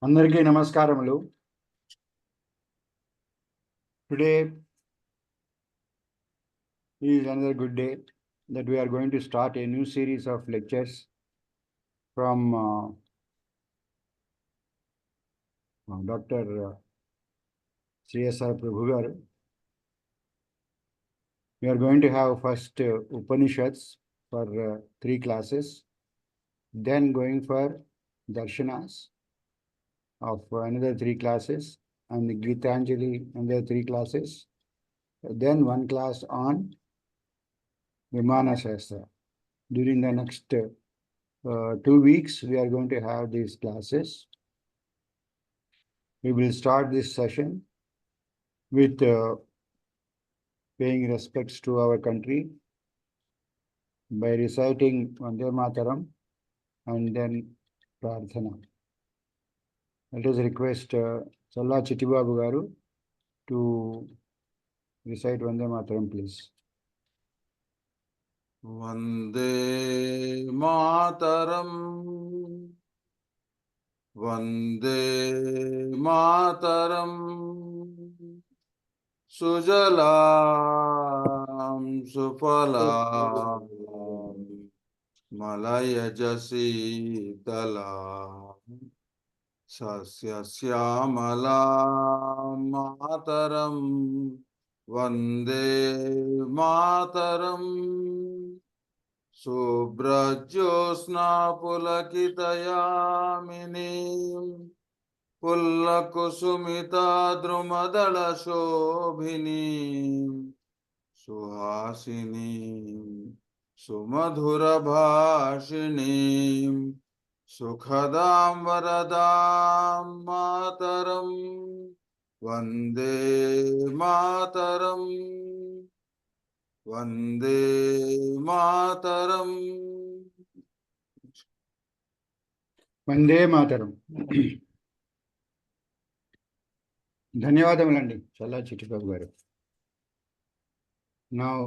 అందరికీ నమస్కారములు. Today is another good day that we are going to start a new series of lectures from Dr. CSR Prabhu garu. We are going to have first Upanishads for 3 classes, then going for Darshanas of another 3 classes, and the Gitanjali another 3 classes, then 1 class on Vimana Shastra. During the next 2 weeks, we are going to have these classes. We will start this session with paying respects to our country by reciting Vande Mataram and then Prarthana. Let us request Challa Chittibabu garu to recite Vande Mataram, please. Vande Mataram, Vande Mataram, Sujalam Sufalam, Malayajasi Talam, Sasya Syamalam Mataram, Vande Mataram, Subrajyosna Pulakitayaminim, Pullakusumita Drumadala Shobhinim, Suhasinim, Sumadhura Bhashinim, Sukhadam Varadam Mataram, Vande Mataram, Vande Mataram. Vande Mataram. ధన్యవాదములండి చల్లా చిట్టిబాబు గారు. Now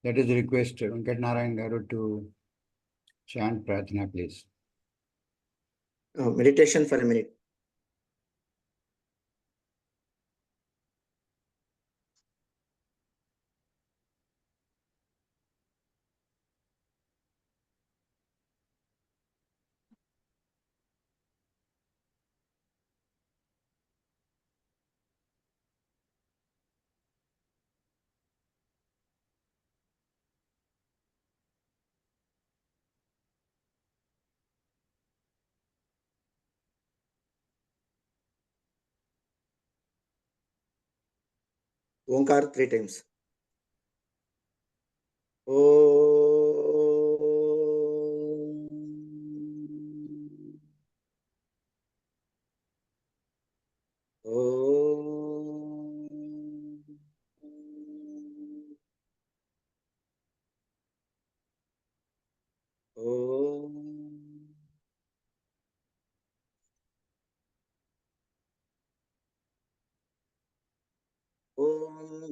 let us request Venkat Narayan garu to chant Prarthana, please. Meditation for a minute. Onkar 3 times.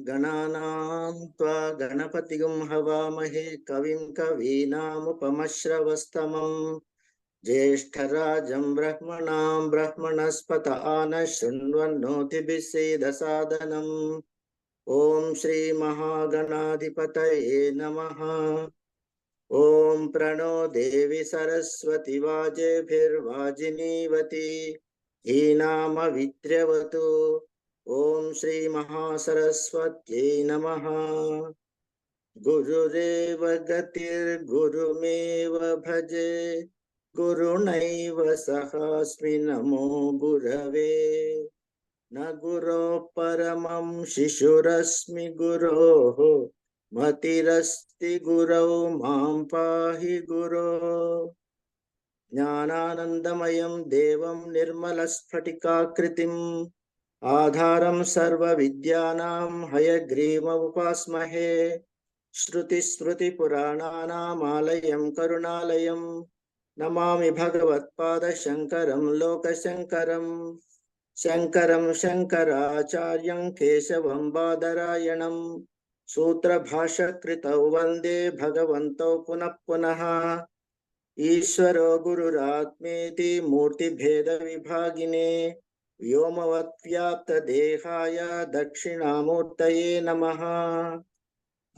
गणानां त्वा गणपतिगुं हवामहे कविं कवीनामुपमश्रवस्तमं ज्येष्ठराजं ब्रह्मणां ब्रह्मणस्पत आनः शृण्वन्नोतिभिः ॐ श्री महागणाधिपतये नमः। ॐ प्रणो देवी सरस्वती वाजेभिर्वाजिनीवती हीनामवित्र्यवतु। ॐ श्री महासरस्वत्यै नमः। गुरुरेव गतिर्गुरुमेव भजे गुरुणैव सहास्मि नमो गुरवे। न गुरोः परमं शिशुरस्मि गुरोः मतिरस्ति गुरौ मां पाहि गुरो। ज्ञानानन्दमयं देवं निर्मलस्फटिकाकृतिम् आधारं सर्वविद्यानां हयग्रीवमुपास्महे। श्रुतिस्मृतिपुराणानामालयं करुणालयं नमामि भगवत्पादशङ्करं लोकशङ्करं। शङ्करं शङ्कराचार्यं केशवं बादरायणं सूत्रभाष्यकृतौ वन्दे भगवन्तौ पुनः पुनः। ईश्वरो गुरुरात्मेति मूर्तिभेदविभागिने व्योमवद्व्याप्तदेहाय दक्षिणामूर्तये नमः।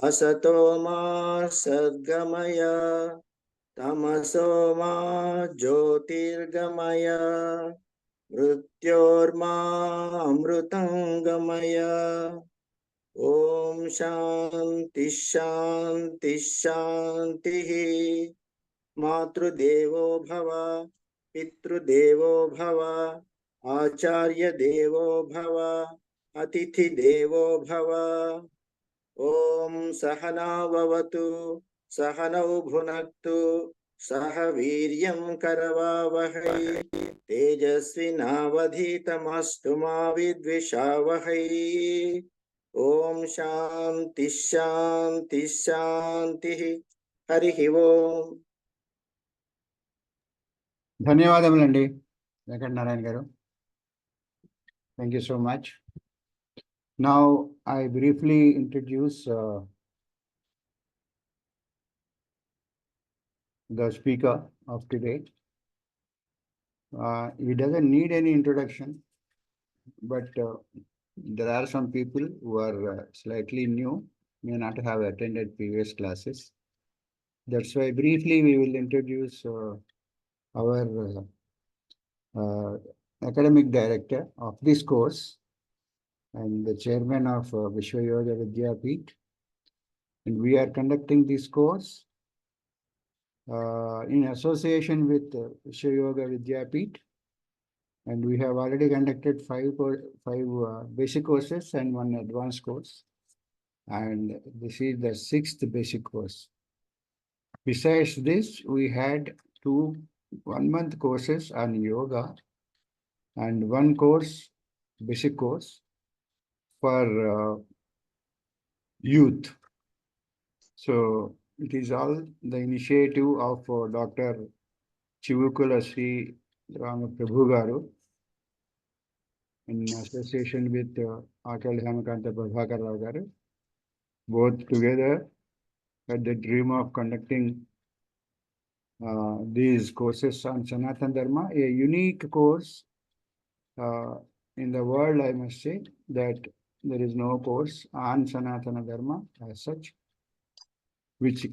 असतो मा सद्गमय तमसो मा ज्योतिर्गमय मृत्योर्मा अमृतं ओम शांति शांति शांति। मातृदेवो भव पितृदेवो भव आचार्य देवो भव अतिथि देवो भव। ओम सहना भवतु सहनौ भुनक्तु सह वीर्यं करवावहै तेजस्विनावधीतमस्तु मा विद्विषावहै। ओम शांति शांति शांति। हरि ओम। ధన్యవాదములండి వెంకటనారాయణ గారు. Thank you so much. Now I briefly introduce the speaker of today. He doesn't need any introduction, but there are some people who are slightly new, may not have attended previous classes. That's why briefly we will introduce our academic director of this course and the chairman of Vishwa Yoga Vidyapeeth. And we are conducting this course in association with Vishwa Yoga Vidyapeeth. And we have already conducted five basic courses and one advanced course. And this is the 6th basic course. Besides this, we had 2 one-month courses on yoga and one course, basic course, for youth. So it is all the initiative of Dr. Chivukula Sri Rama Prabhu Garu in association with Akal Hemakanta Prabhakar Rao Garu, both together had the dream of conducting these courses on Sanatana Dharma, a unique course in the world. I must say that there is no course on Sanatana Dharma as such, which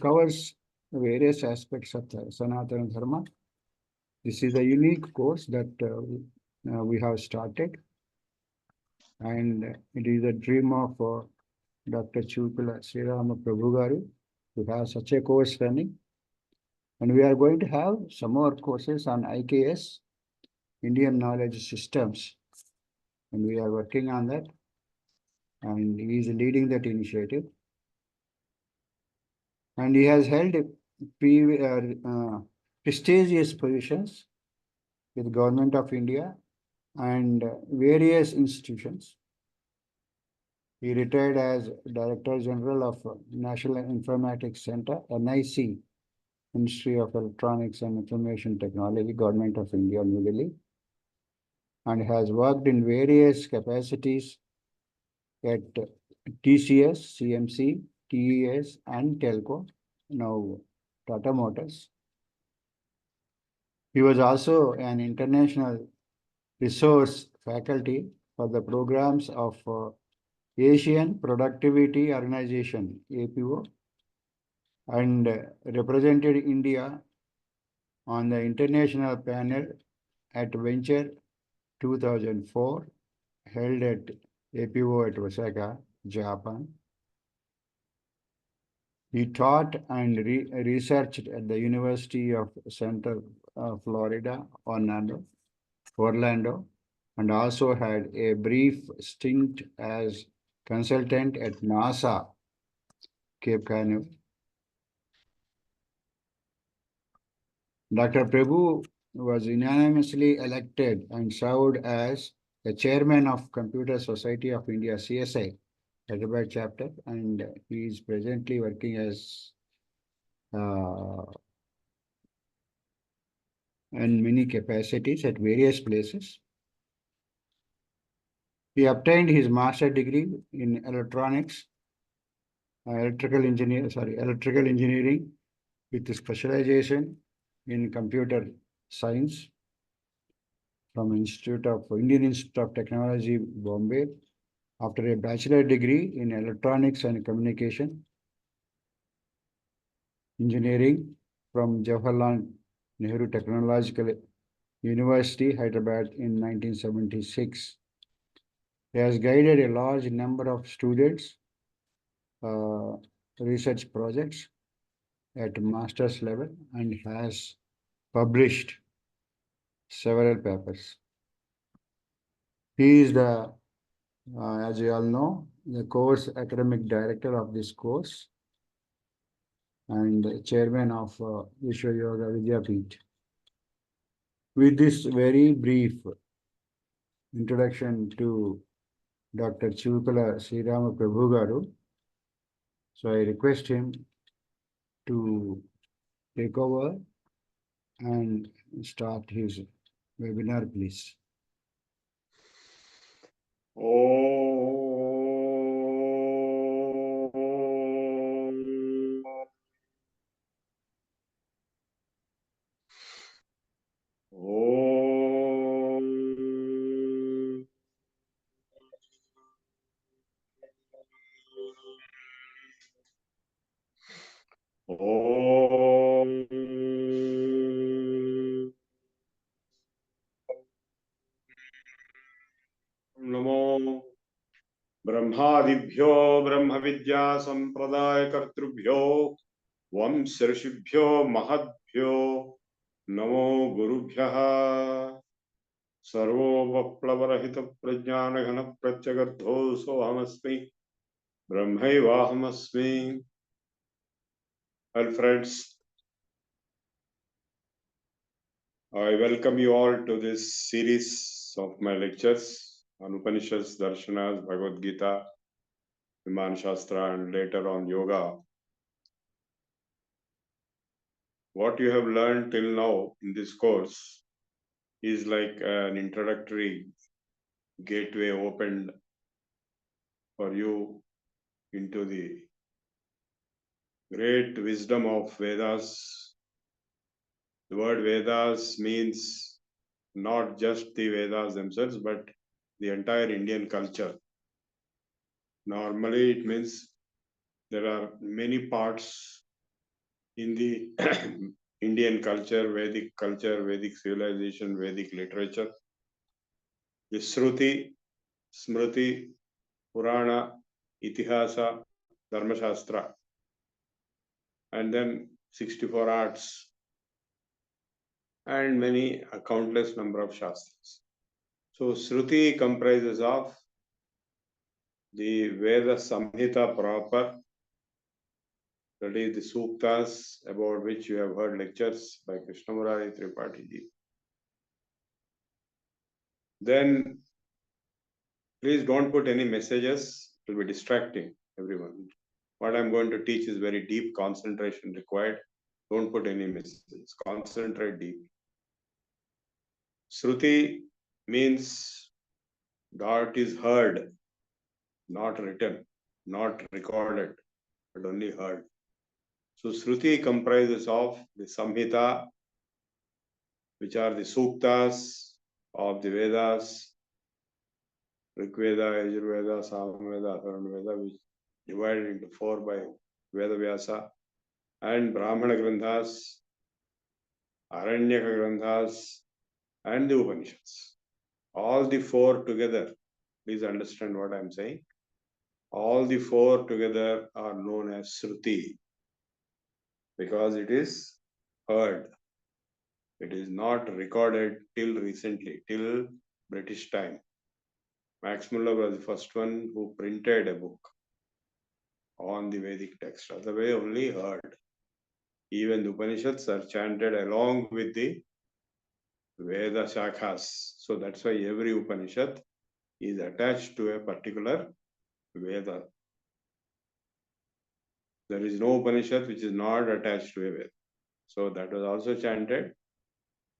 covers various aspects of the Sanatana Dharma. This is a unique course that we have started, and it is a dream of Dr. Chivukula Sri Rama Prabhu Garu to have such a course running. And we are going to have some more courses on IKS, Indian Knowledge Systems, and we are working on that, and he is leading that initiative. And he has held prestigious positions with the Government of India and various institutions. He retired as Director General of National Informatics Center, NIC, Ministry of Electronics and Information Technology, Government of India, New Delhi, and has worked in various capacities at TCS, CMC, TES, and Telco, now Tata Motors. He was also an international resource faculty for the programs of Asian Productivity Organization, APO, and represented India on the international panel at Venture 2004, held at APO at Osaka, Japan. He taught and researched at the University of Central Florida, Orlando, and also had a brief stint as consultant at NASA, Cape Canaveral. Dr. Prabhu was unanimously elected and served as the chairman of Computer Society of India, CSI, Hyderabad chapter, and he is presently working as in many capacities at various places. He obtained his master's degree in electrical engineering with specialization in computer science from Indian Institute of Technology, Bombay, after a bachelor degree in electronics and communication engineering from Jawaharlal Nehru Technological University, Hyderabad in 1976. He has guided a large number of students' research projects at master's level and has published several papers. He is the, as you all know, the course academic director of this course and chairman of Vishwa Yoga Vidyapeeth. With this very brief introduction to Dr. Chukala Srirama Prabhu Garu, so I request him to take over and start his webinar, please. नमो ब्रह्मादिभ्यो ब्रह्म विद्या संप्रदाय कर्तृभ्यो वंश ऋषिभ्यो महद्भ्यो नमो गुरुभ्यः सर्वोपप्लवरहित प्रज्ञान घन प्रत्यगर्थो सोऽहमस्मि ब्रह्मैवाहमस्मि. Well, friends, I welcome you all to this series of my lectures on Upanishads, Darshanas, Bhagavad Gita, Viman Shastra, and later on Yoga. What you have learned till now in this course is like an introductory gateway opened for you into the great wisdom of Vedas. The word Vedas means not just the Vedas themselves, but the entire Indian culture. Normally, it means there are many parts in the Indian culture, Vedic civilization, Vedic literature. The Shruti, Smriti, Purana, Itihasa, Dharmashastra, and then 64 arts, and many, a countless number of Shastras. So Shruti comprises of the Veda Samhita proper, that is the Suktas, about which you have heard lectures by Krishna Murari Tripathi ji. Then please don't put any messages, it will be distracting everyone. What I'm going to teach is very deep concentration required. Don't put any messages, concentrate deep. Shruti means that is heard, not written, not recorded, but only heard. So Shruti comprises of the Samhita, which are the Suktas of the Vedas, Rigveda, Yajurveda, Samveda, Atharvaveda, which divided into 4 by Veda Vyasa, and Brahmana Grandhas, Aranyaka Grandhas, and the Upanishads. All the 4 together, please understand what I am saying. All the 4 together are known as Shruti because it is heard. It is not recorded till recently, till British time. Max Muller was the first one who printed a book on the Vedic text. Otherwise, only heard. Even the Upanishads are chanted along with the Veda Shakhas. So that's why every Upanishad is attached to a particular Veda. There is no Upanishad which is not attached to a Veda. So that was also chanted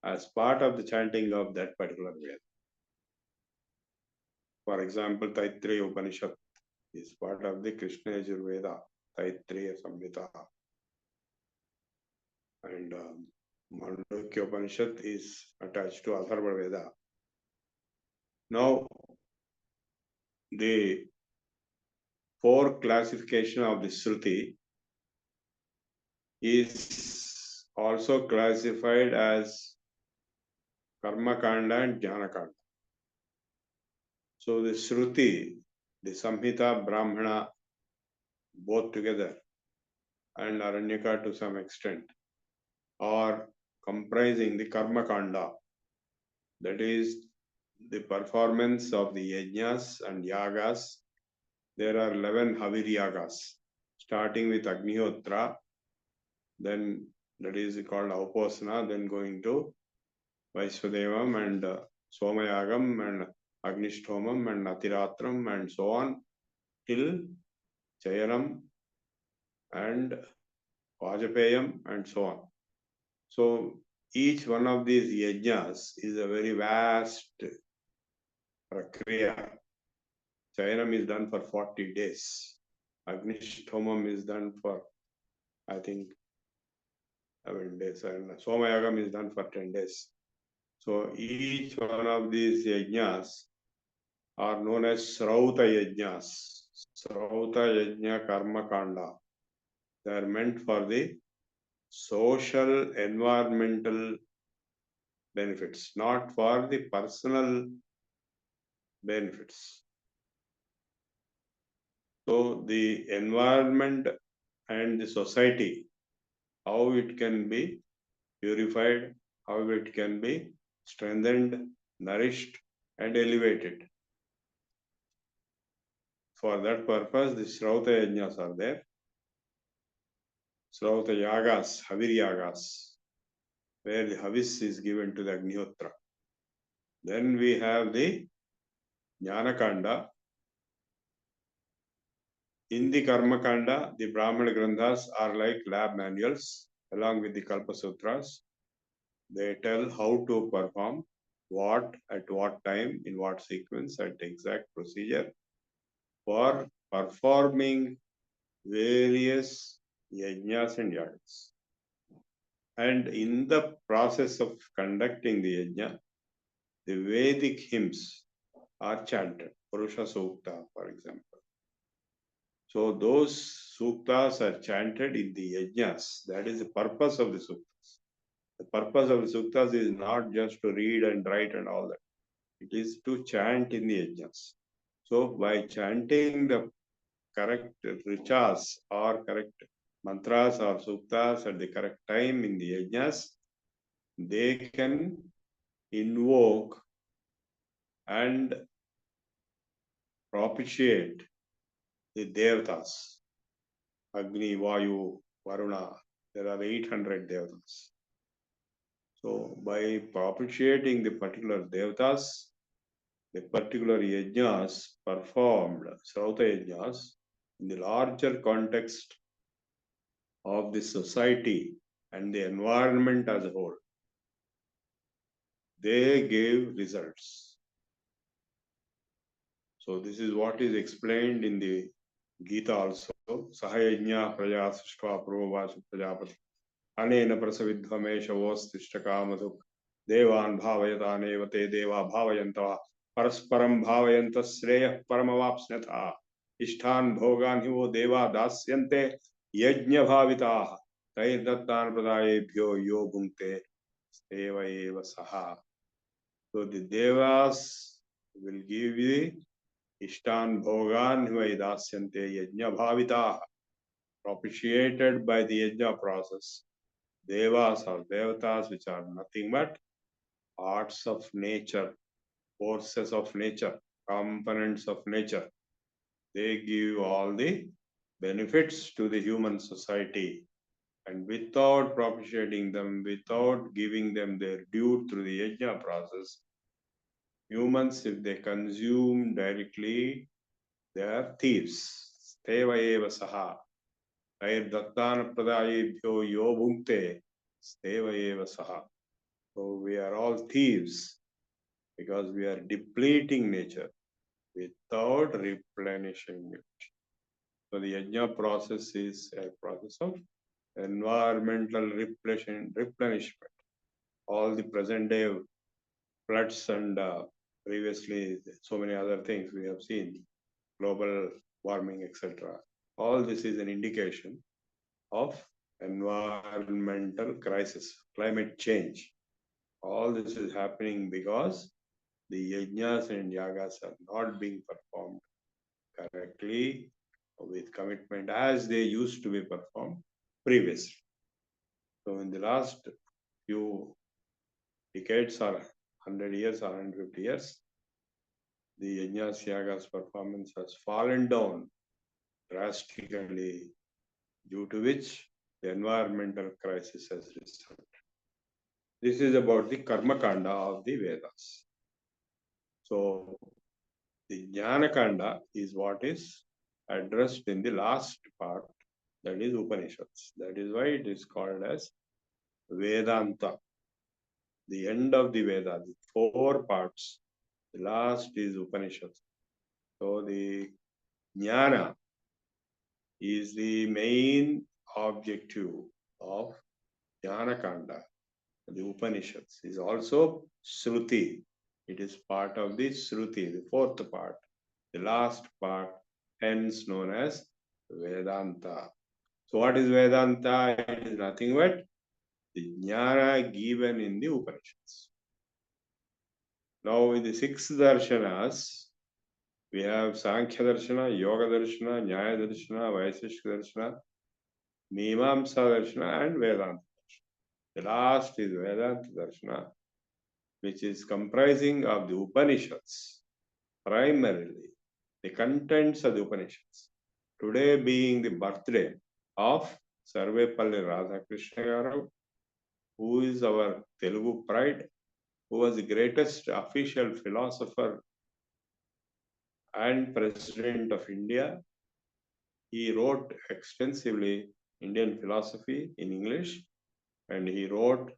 as part of the chanting of that particular Veda. For example, Taittiriya Upanishad is part of the Krishna Yajurveda, Taittiriya Samhita. and Mandukya Upanishad is attached to Atharva Veda. Now, the four classification of the Shruti is also classified as Karma Kanda and Jnana Kanda. So the Shruti, the Samhita, Brahmana, both together, and Aranyaka to some extent, are comprising the Karma Kanda. That is the performance of the yajnas and yagas. There are 11 Havir yagas, starting with Agnihotra, then that is called Uposana, then going to Vaisvadevam and Somayagam and Agnishtomam and Natiratram and so on till Chayanam and Vajapayam and so on. So each one of these yajnas is a very vast prakriya. Chayanam is done for 40 days. Agnishtomam is done for, I think, 11 days. And Somayagam is done for 10 days. So each one of these yajnas are known as Srauta yajnas. Srauta yajna karma kanda. They are meant for the social, environmental benefits, not for the personal benefits. So the environment and the society, how it can be purified, how it can be strengthened, nourished, and elevated. For that purpose, the Srauta Yajnas are there. Srauta Yagas, Havir Yagas, where the Havis is given to the Agnihotra. Then we have the Jnana Kanda. In the Karma Kanda, the Brahmana Granthas are like lab manuals along with the Kalpa Sutras. They tell how to perform what, at what time, in what sequence, at exact procedure for performing various yajnas and yagas. And in the process of conducting the yajna, the Vedic hymns are chanted, Purusha Sukta, for example. So those suktas are chanted in the yajnas. That is the purpose of the suktas. The purpose of the suktas is not just to read and write and all that. It is to chant in the yajnas. So by chanting the correct richas or correct mantras or suktas at the correct time in the yajnas, they can invoke and propitiate the devatas, Agni, Vayu, Varuna. There are 800 devatas. So by propitiating the particular devatas, the particular yajnas performed, Srauta yajnas, in the larger context of the society and the environment as a whole, they gave results. So this is what is explained in the Gita also. Sahayajna praja srishtva purvavasu prajapati anena prasavidvameshavostishta kamaduk devan bhavayataneva te deva bhavayantava parasparam bhavayanta shreyah paramavapsnatha ishtan bhogan hi wo deva dasyante yajna bhavitah tairdattan pradayebhyo yo bhunkte seva eva saha. So the devas will give you Ishtan Bhogan Hivaidasyante Yajna Bhavita, propitiated by the Yajna process. Devas or Devatas, which are nothing but parts of nature, forces of nature, components of nature. They give all the benefits to the human society. And without propitiating them, without giving them their due through the Yajna process, humans, if they consume directly, they are thieves. Steva eva saha. Dattana pradayebhyo yo bhunkte. Steva eva saha. So we are all thieves because we are depleting nature without replenishing it. So the yajna process is a process of environmental replenishment, all the present day floods and previously so many other things we have seen, global warming, etc. All this is an indication of environmental crisis, climate change. All this is happening because the yajnas and yagas are not being performed correctly with commitment as they used to be performed previously. So in the last few decades or 100 years or 150 years, the yajnas yagas performance has fallen down drastically, due to which the environmental crisis has resulted. This is about the Karma Kanda of the Vedas. So the Jnana Kanda is what is addressed in the last part, that is Upanishads. That is why it is called as Vedanta. The end of the Veda, the 4 parts, the last is Upanishads. So the Jnana is the main objective of Jnana Kanda. The Upanishads is also Shruti. It is part of the Shruti, the 4th part, the last part, hence known as Vedanta. So what is Vedanta? It is nothing but the Jnana given in the Upanishads. Now in the 6 darshanas, we have Sankhya Darshana, Yoga Darshana, Nyaya Darshana, Vaiseshika Darshana, Mimamsa Darshana and Vedanta. The last is Vedanta Darshana, which is comprising of the Upanishads, primarily the contents of the Upanishads. Today being the birthday of Sarvepalli Radhakrishna Garu, who is our Telugu pride, who was the greatest official philosopher and president of India. He wrote extensively Indian philosophy in English, and he wrote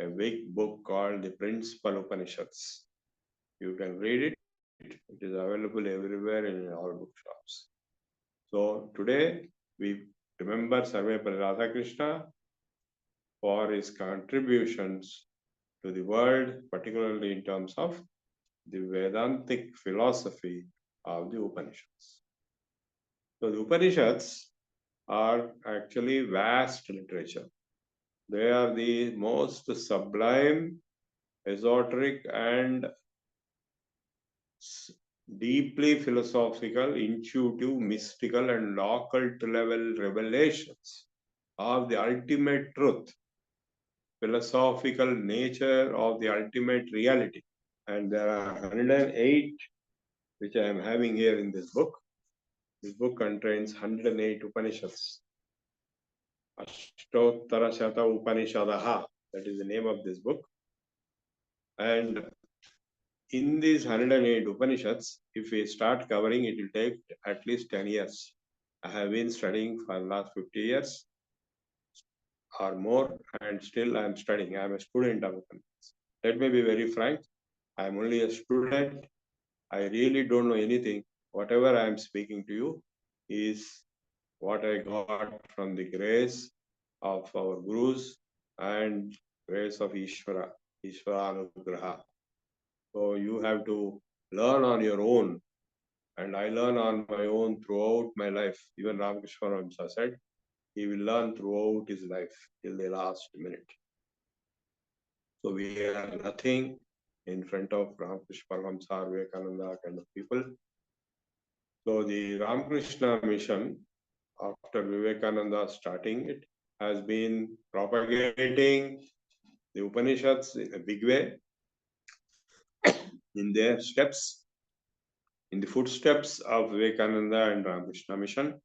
a big book called the Principal Upanishads. You can read it. It is available everywhere in all bookshops. So today we remember Sarvepalli Radhakrishna for his contributions to the world, particularly in terms of the Vedantic philosophy of the Upanishads. So the Upanishads are actually vast literature. They are the most sublime, esoteric and deeply philosophical, intuitive, mystical and occult level revelations of the ultimate truth, philosophical nature of the ultimate reality. And there are 108 which I am having here in this book. This book contains 108 Upanishads. Ashtottara Shata Upanishadaha, that is the name of this book. And in these 108 Upanishads, if we start covering, it will take at least 10 years. I have been studying for the last 50 years or more, and still I am studying. I am a student of Upanishads. Let me be very frank. I am only a student. I really don't know anything. Whatever I am speaking to you is what I got from the grace of our Gurus and grace of Ishvara, Ishvaranugraha. So you have to learn on your own, and I learn on my own throughout my life. Even Ramakrishna Paramhamsa said he will learn throughout his life till the last minute. So we are nothing in front of Ramakrishna Paramhamsa, Vivekananda kind of people. So the Ramakrishna mission, after Vivekananda starting it, has been propagating the Upanishads in a big way, in their steps, in the footsteps of Vivekananda and Ramakrishna mission.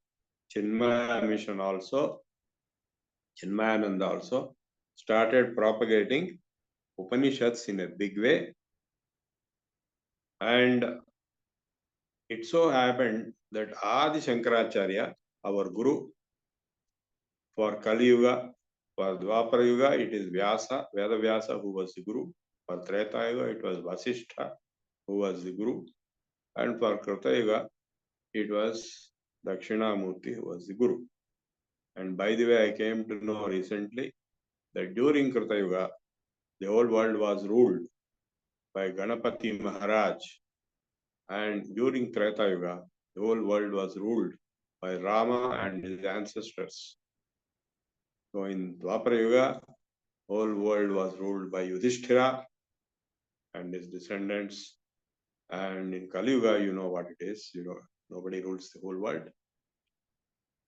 Chinmaya mission also, Chinmayananda also started propagating Upanishads in a big way. And it so happened that Adi Shankaracharya, our Guru, for Kali Yuga, for Dwapara Yuga, it is Vyasa, Veda Vyasa, who was the Guru. For Treta Yuga, it was Vasishtha, who was the Guru. And for Krita Yuga, it was Dakshinamurti, who was the Guru. And by the way, I came to know recently that during Krita Yuga, the whole world was ruled by Ganapati Maharaj. And during Treta Yuga, the whole world was ruled by Rama and his ancestors. So in Dwapara Yuga, whole world was ruled by Yudhishthira and his descendants. And in Kali Yuga, you know what it is. You know, nobody rules the whole world.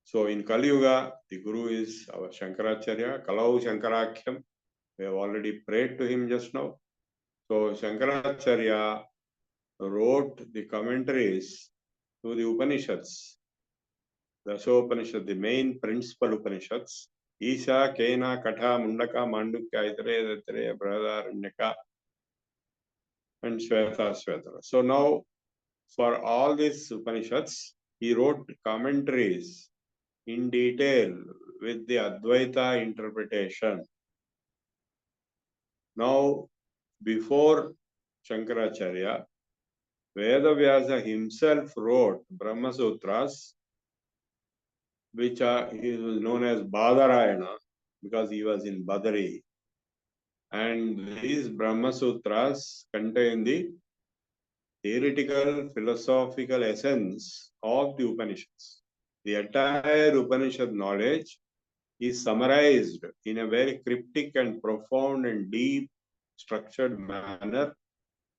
So in Kali Yuga, the Guru is our Shankaracharya, Kalau Shankarakyam. We have already prayed to him just now. So Shankaracharya wrote the commentaries to the Upanishads, the Upanishad, the main principal Upanishads, Isha, Kena, Katha, Mundaka, Mandukya, Aitareya, Dattareya, Brihadaranyaka, and Shweta, Shwetara. So now, for all these Upanishads, he wrote commentaries in detail with the Advaita interpretation. Now, before Shankaracharya, Vedavyasa himself wrote Brahma Sutras, which he was known as Badarayana because he was in Badari. And these Brahma Sutras contain the theoretical, philosophical essence of the Upanishads. The entire Upanishad knowledge is summarized in a very cryptic and profound and deep structured manner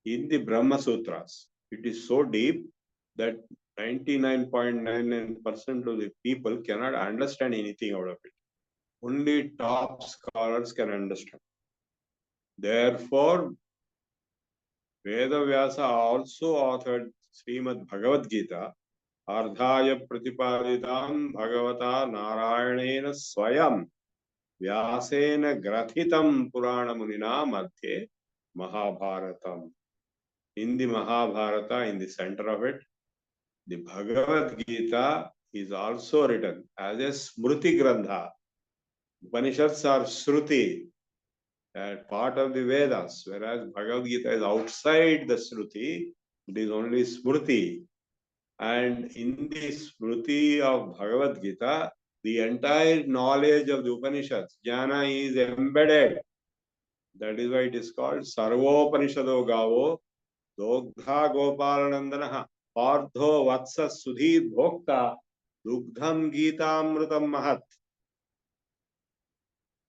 in the Brahma Sutras. It is so deep that 99.99% of the people cannot understand anything out of it. Only top scholars can understand. Therefore, Vedavyasa also authored Srimad Bhagavad Gita, Ardhaya Pratipaditam Bhagavata Narayanena Swayam Vyasena Grathitam Purana Munina Madhye Mahabharatam. In the Mahabharata, in the center of it, the Bhagavad Gita is also written as a Smruti Grantha. Upanishads are Shruti, part of the Vedas, whereas Bhagavad Gita is outside the Shruti, it is only Smruti. And in the Smruti of Bhagavad Gita, the entire knowledge of the Upanishads, jnana, is embedded. That is why it is called Sarvopanishado Gavo, Dogdha Gopalanandanaha, Pardho Vatsa Sudhi Bhokta, Dugdham Gitamrutam Mahat.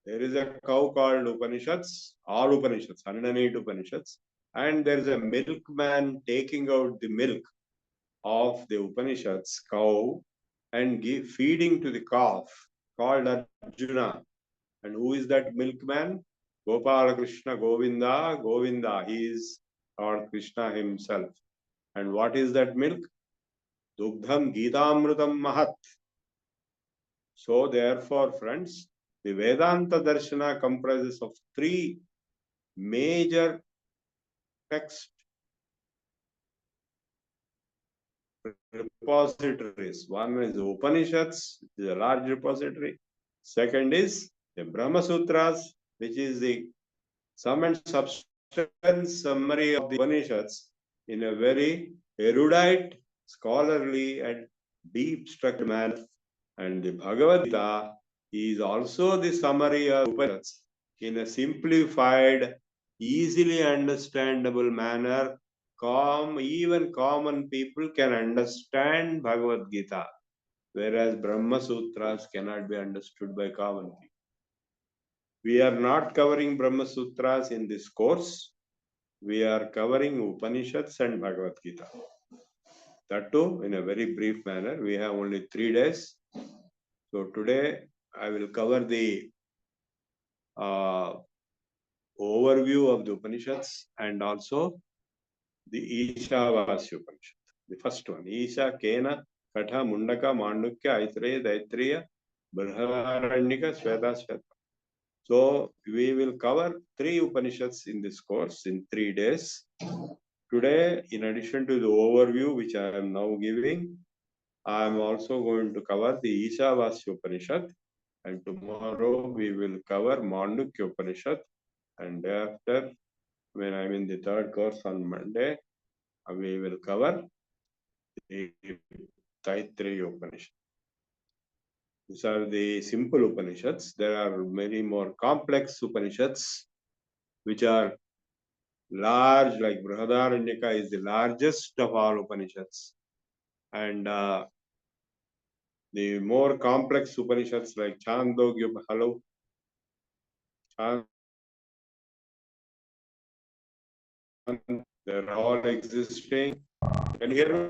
There is a cow called Upanishads, all Upanishads, 108 Upanishads, and there is a milkman taking out the milk of the Upanishads, cow, and feeding to the calf called Arjuna. And who is that milkman? Gopala Krishna Govinda, Govinda. He is Lord Krishna himself. And what is that milk? Dugdham Gitamrutam Mahat. So therefore, friends, the Vedanta Darshana comprises of three major text repositories. One is Upanishads, which is a large repository. Second is the Brahma Sutras, which is the sum and substance summary of the Upanishads in a very erudite, scholarly, and deep structured manner. And the Bhagavad Gita is also the summary of Upanishads in a simplified, easily understandable manner. Even common people can understand Bhagavad Gita, whereas Brahma Sutras cannot be understood by common people. We are not covering Brahma Sutras in this course. We are covering Upanishads and Bhagavad Gita. That too, in a very brief manner. We have only 3 days. So today, I will cover the overview of the Upanishads and also the Ishavasya Upanishad. The first one, Isha, Kena, Katha, Mundaka, Mandukya, Aitareya, Daitareya, Brihadaranyaka, Shweta, Shweta. So we will cover 3 Upanishads in this course in 3 days. Today, in addition to the overview which I am now giving, I am also going to cover the Ishavasya Upanishad, and tomorrow we will cover Mandukya Upanishad, and thereafter, when I am in the 3rd course on Monday, we will cover the Taittiriya Upanishad. These are the simple Upanishads. There are many more complex Upanishads, which are large, like Brihadaranyaka is the largest of all Upanishads. And the more complex Upanishads like Chandogya, hello, they're all existing. Can you hear me?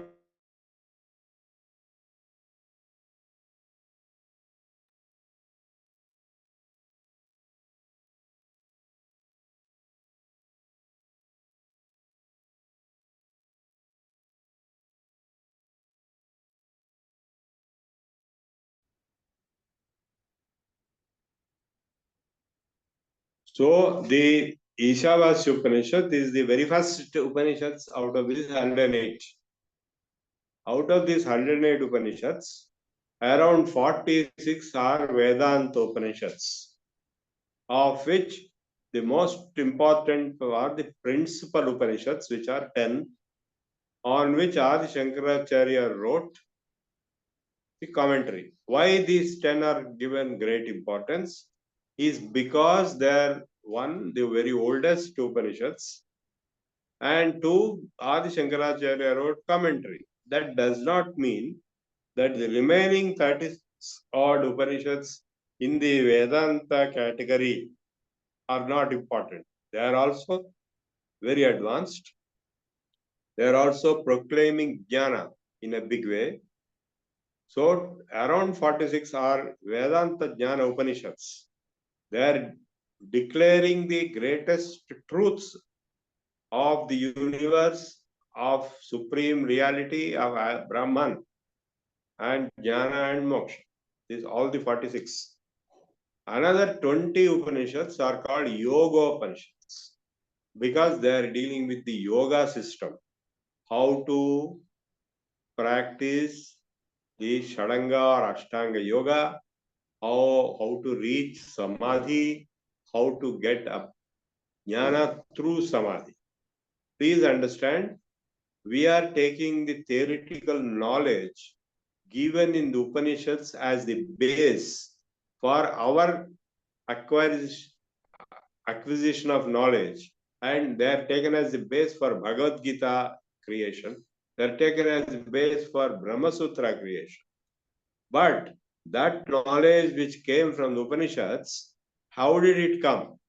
So the Ishavasya Upanishad is the very first Upanishads out of these 108. Out of these 108 Upanishads, around 46 are Vedanta Upanishads, of which the most important are the principal Upanishads, which are 10, on which Adi Shankaracharya wrote the commentary. Why these 10 are given great importance is because they're one, the very oldest Upanishads, and two, Adi Shankaracharya wrote commentary. That does not mean that the remaining 30 odd Upanishads in the Vedanta category are not important. They are also very advanced. They are also proclaiming jnana in a big way. So around 46 are Vedanta Jnana Upanishads. They are declaring the greatest truths of the universe, of supreme reality, of Brahman and Jnana and Moksha. This is all the 46. Another 20 Upanishads are called Yoga Upanishads because they are dealing with the yoga system, how to practice the Shadanga or Ashtanga Yoga, how to reach Samadhi, how to get up Jnana through Samadhi. Please understand, we are taking the theoretical knowledge given in the Upanishads as the base for our acquisition of knowledge, and they are taken as the base for Bhagavad Gita creation. They are taken as the base for Brahma Sutra creation. But that knowledge which came from the Upanishads, how did it come?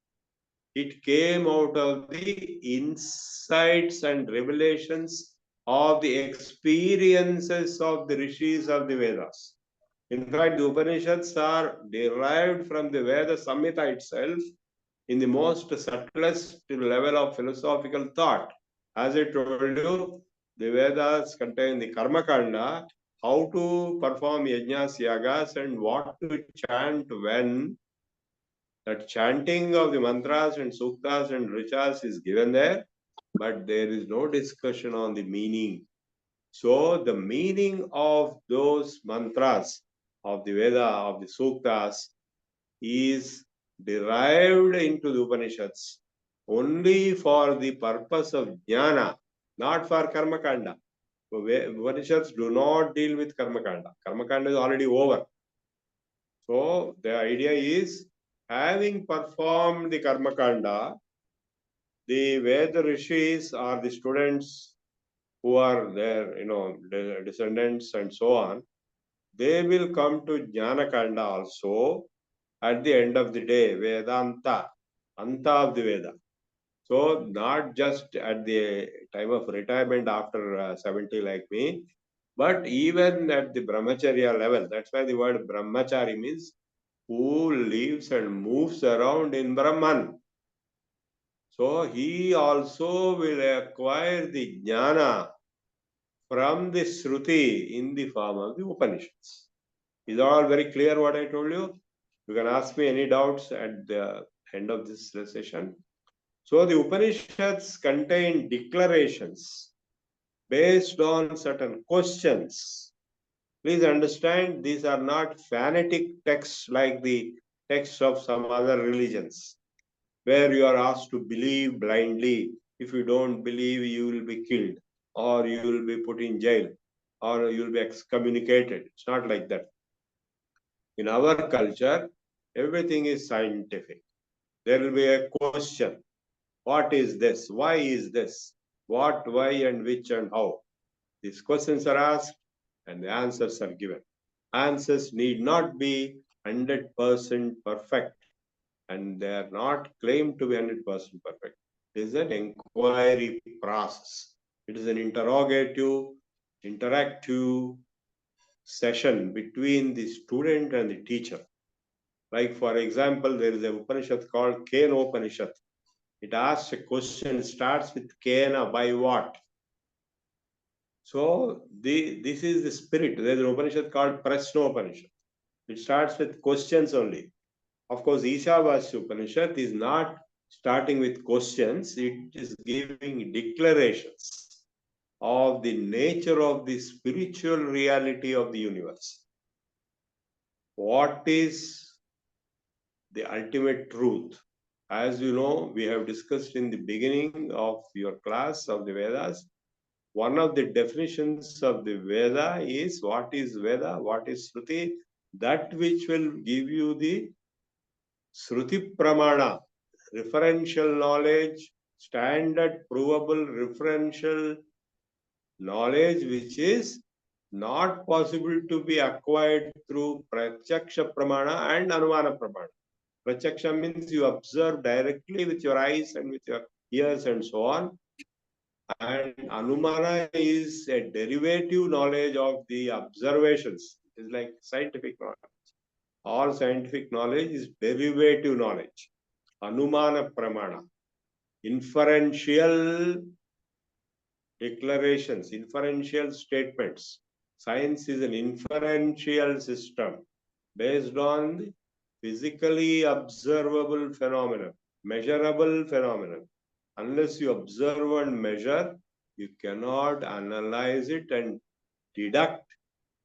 It came out of the insights and revelations of the experiences of the rishis of the Vedas. In fact, the Upanishads are derived from the Veda Samhita itself in the most subtlest level of philosophical thought. As I told you, the Vedas contain the Karma Kanda, how to perform yajnas, yagas, and what to chant when. That chanting of the mantras and suktas and richas is given there, but there is no discussion on the meaning. So the meaning of those mantras of the Veda, of the suktas, is derived into the Upanishads only for the purpose of jnana, not for karma kanda. Upanishads do not deal with karma kanda. Karma kanda is already over. So the idea is, having performed the karma kanda, the Veda rishis are the students who are their, descendants and so on. They will come to jnana kanda also at the end of the day, Vedanta, Anta of the Veda. So not just at the time of retirement after 70 like me, but even at the brahmacharya level. That's why the word brahmachari means who lives and moves around in Brahman. So he also will acquire the jnana from the Shruti in the form of the Upanishads. Is all very clear what I told you? You can ask me any doubts at the end of this session. So the Upanishads contain declarations based on certain questions. Please understand, these are not fanatic texts like the texts of some other religions, where you are asked to believe blindly. If you don't believe, you will be killed, or you will be put in jail, or you will be excommunicated. It's not like that. In our culture, everything is scientific. There will be a question. What is this? Why is this? What, why, and which, and how? These questions are asked and the answers are given. Answers need not be 100% perfect, and they are not claimed to be 100% perfect. It is an inquiry process. It is an interrogative, interactive session between the student and the teacher. Like, for example, there is a Upanishad called Kena Upanishad. It asks a question, starts with Kena, by what? So this is the spirit. There is an Upanishad called Prashna Upanishad. It starts with questions only. Of course, Ishavasya Upanishad is not starting with questions. It is giving declarations of the nature of the spiritual reality of the universe. What is the ultimate truth? As you know, we have discussed in the beginning of your class of the Vedas. One of the definitions of the Veda is what is Veda, what is Shruti, that which will give you the Shruti Pramana, referential knowledge, standard provable referential knowledge, which is not possible to be acquired through Pratyaksha Pramana and Anumana Pramana. Pratyaksha means you observe directly with your eyes and with your ears and so on. And Anumana is a derivative knowledge of the observations. It is like scientific knowledge. All scientific knowledge is derivative knowledge. Anumana Pramana. Inferential declarations, inferential statements. Science is an inferential system based on the physically observable phenomenon, measurable phenomenon. Unless you observe and measure, you cannot analyze it and deduct,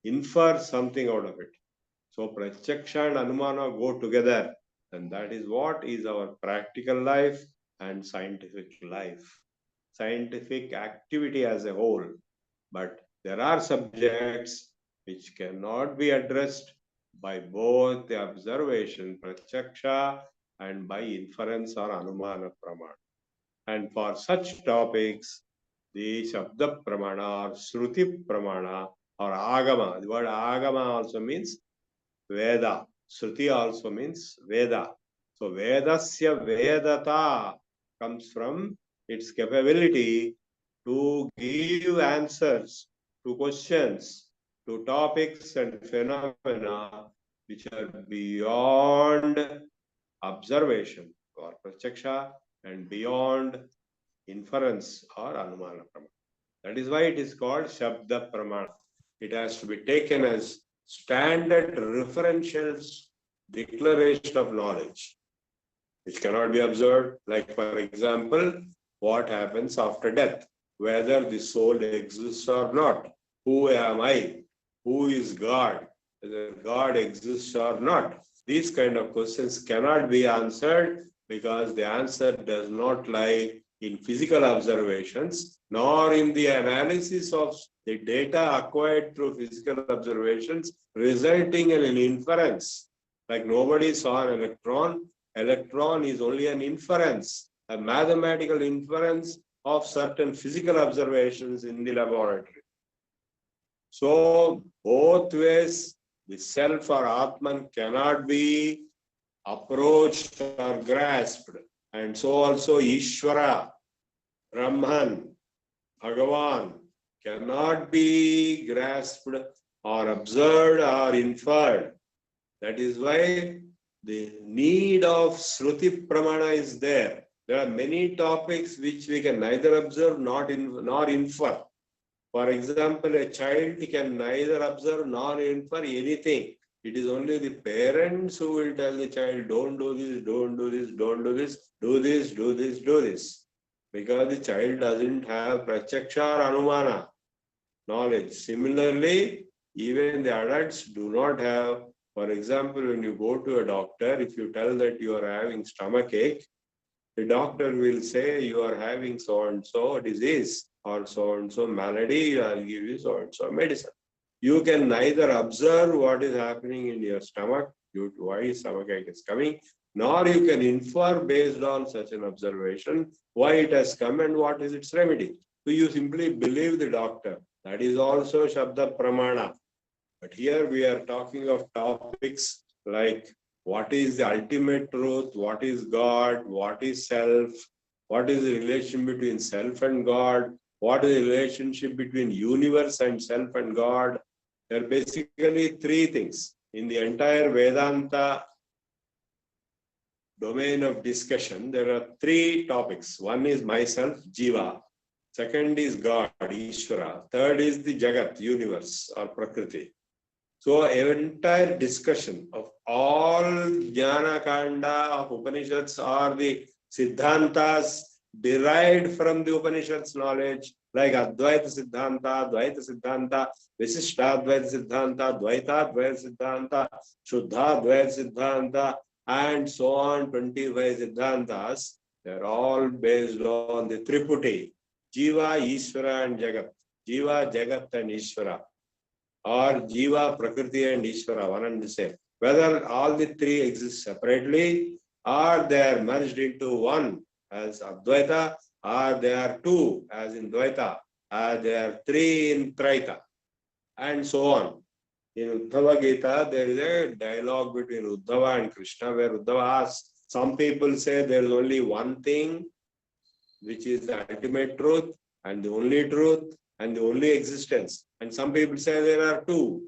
infer something out of it. So Pratyaksha and Anumana go together, and that is what is our practical life and scientific life. Scientific activity as a whole. But there are subjects which cannot be addressed by both the observation, Pratyaksha, and by inference or Anumana Pramana. And for such topics, the Shabda Pramana or Shruti Pramana or Agama, the word Agama also means Veda. Shruti also means Veda. So Vedasya Vedata comes from its capability to give answers to questions, to topics and phenomena which are beyond observation or Pratyaksha and beyond inference or Anumana Pramana. That is why it is called Shabda Pramana. It has to be taken as standard referential declaration of knowledge, which cannot be observed. Like, for example, what happens after death, whether the soul exists or not, who am I, who is God, whether God exists or not. These kind of questions cannot be answered because the answer does not lie in physical observations, nor in the analysis of the data acquired through physical observations, resulting in an inference. Like nobody saw an electron. Electron is only an inference, a mathematical inference of certain physical observations in the laboratory. So both ways, the self or Atman cannot be approached or grasped. And so also Ishvara, Brahman, Bhagavan cannot be grasped or observed or inferred. That is why the need of Shruti Pramana is there. There are many topics which we can neither observe nor infer. For example, a child can neither observe nor infer anything. It is only the parents who will tell the child, don't do this, don't do this, don't do this, do this, do this, do this. Because the child doesn't have Pratyaksha or Anumana knowledge. Similarly, even the adults do not have. For example, when you go to a doctor, if you tell that you are having stomach ache, the doctor will say you are having so and so disease or so and so malady, I'll give you so and so medicine. You can neither observe what is happening in your stomach, due to why stomach ache is coming, nor you can infer based on such an observation why it has come and what is its remedy. So you simply believe the doctor. That is also Shabda Pramana. But here we are talking of topics like what is the ultimate truth, what is God, what is self, what is the relation between self and God, what is the relationship between universe and self and God. There are basically three things. In the entire Vedanta domain of discussion, there are three topics. One is myself, Jiva. Second is God, Ishvara. Third is the Jagat, universe or Prakriti. So entire discussion of all Jnana Kanda of Upanishads or the Siddhantas derived from the Upanishads knowledge, like Advaita Siddhanta, Dvaita Siddhanta, Visishtadvaita Siddhanta, Dvaita Dvaita Siddhanta, Shuddha Dvaita Siddhanta, and so on, 25 Siddhantas, they're all based on the Triputi, Jiva, Ishvara and Jagat. Jiva, Jagat and Ishvara. Or Jiva, Prakriti and Ishvara, one and the same. Whether all the three exist separately or they are merged into one as Advaita, or they are two as in Dvaita, or they are three in Traita, and so on. In Uddhava Gita, there is a dialogue between Uddhava and Krishna where Uddhava asks, some people say there is only one thing which is the ultimate truth and the only truth and the only existence. And some people say there are two,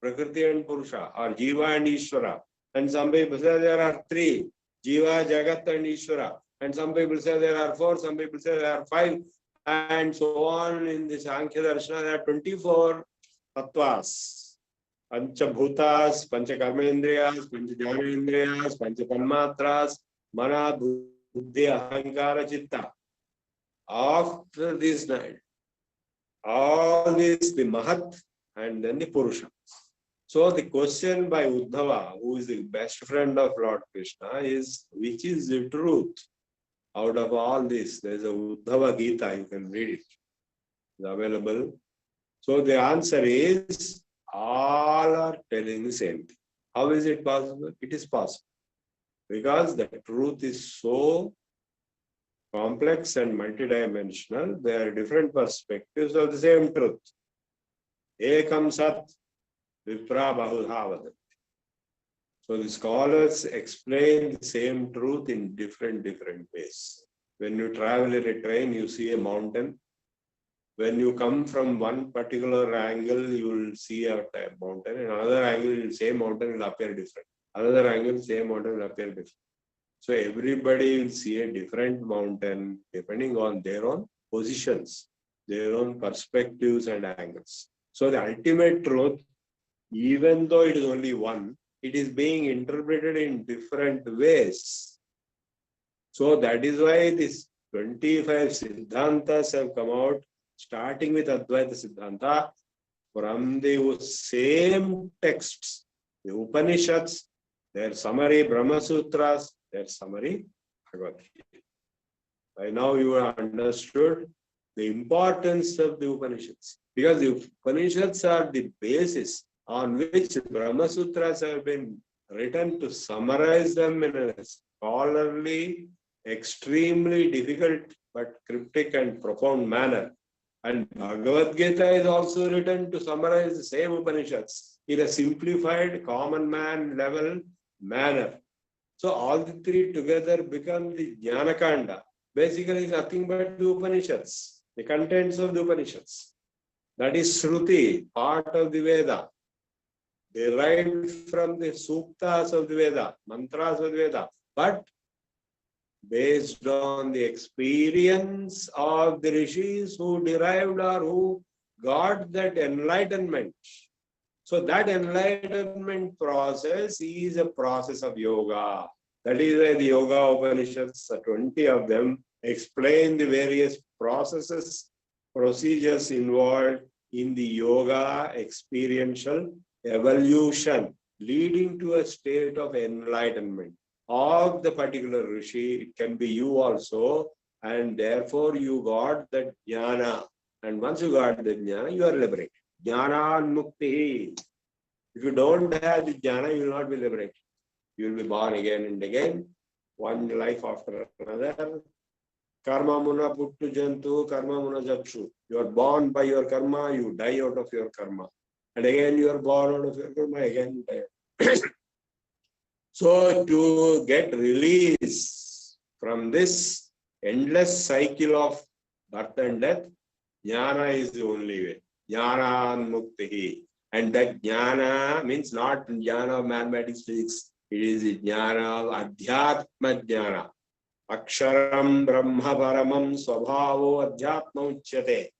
Prakriti and Purusha, or Jiva and Ishvara. And some people say there are three, Jiva, Jagat and Ishvara. And some people say there are four, some people say there are five, and so on. In the Sankhya Darshana, there are 24 tattvas. Panchabhutas, Panchakarmendriyas, Panchajanendriyas, Panchatanmatras, Mana, Buddhi, Ahankara, Chitta. After this night, all this, the Mahat and then the Purusha. So the question by Uddhava, who is the best friend of Lord Krishna, is which is the truth out of all this? There is a Uddhava Gita, you can read it. It's available. So the answer is all are telling the same thing. How is it possible? It is possible because the truth is so complex and multidimensional. There are different perspectives of the same truth. Ekam sat vipra bahudha vadanti. So the scholars explain the same truth in different ways. When you travel in a train, you see a mountain. When you come from one particular angle, you will see a mountain. In another angle, the same mountain will appear different. Another angle, same mountain will appear different. So everybody will see a different mountain depending on their own positions, their own perspectives and angles. So the ultimate truth, even though it is only one, it is being interpreted in different ways. So that is why these 25 Siddhantas have come out, starting with Advaita Siddhanta, from the same texts, the Upanishads, their summary Brahma Sutras, their summary Bhagavad Gita. By now you have understood the importance of the Upanishads, because the Upanishads are the basis on which Brahma Sutras have been written to summarize them in a scholarly, extremely difficult but cryptic and profound manner. And Bhagavad Gita is also written to summarize the same Upanishads in a simplified, common man level manner. So all the three together become the Jnana Kanda. Basically nothing but the Upanishads, the contents of the Upanishads. That is Shruti, part of the Veda, derived from the Suktas of the Veda, mantras of the Veda, but based on the experience of the rishis who derived or who got that enlightenment. So that enlightenment process is a process of yoga. That is why the Yoga Upanishads, 20 of them, explain the various processes, procedures involved in the yoga experiential evolution, leading to a state of enlightenment of the particular rishi. It can be you also, and therefore you got that jnana. And once you got the jnana, you are liberated. jnana mukti. If you don't have the jnana, you will not be liberated. You will be born again and again, one life after another. Karma muna puttu jantu, karma muna jakshu. You are born by your karma, you die out of your karma. And again you are born out of your karma, again you die. So to get release from this endless cycle of birth and death, jnana is the only way. Jnana mukti. And that jnana means not jnana of mathematics, physics. It is the jnana of adhyatma jnana. Aksharam brahma paramam swabhavo adhyatma uchyate.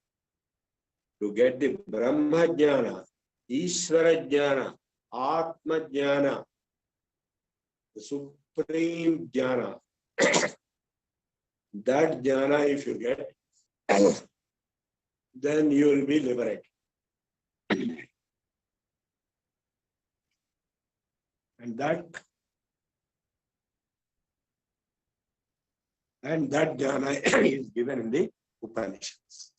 To get the brahma jnana, Ishvara jnana, Atma jnana, the supreme jnana, that jnana if you get, then you will be liberated. And that jnana is given in the Upanishads.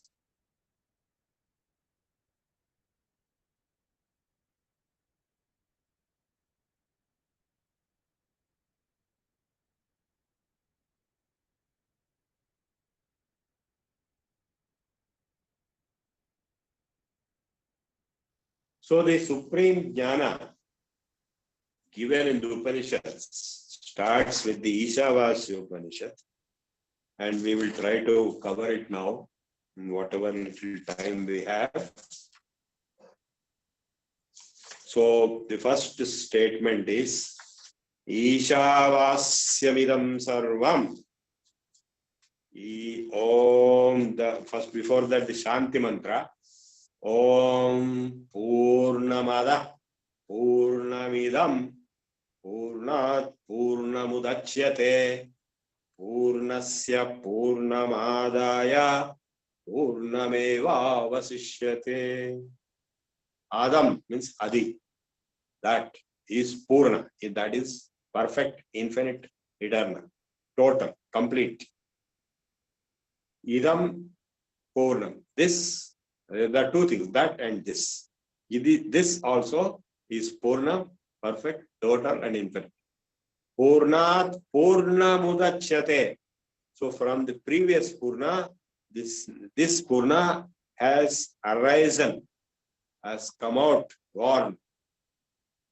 So the supreme jnana given in the Upanishads starts with the Ishavasya Upanishad, and we will try to cover it now in whatever little time we have. So the first statement is Ishavasyamidam sarvam. Om, first before that the Shanti mantra. Om Purnamada Purnamidam Purnat Purnamudachyate Purnasya Purnamadaya Purnameva Vasishyate. Adam means Adi. That is Purna. That is perfect, infinite, eternal, total, complete. Idam Purnam. This, there are two things, that and this. This also is Purna, perfect, total, and infinite. Purnat Purnamudachyate. So from the previous Purna, this Purna has arisen, has come out, born.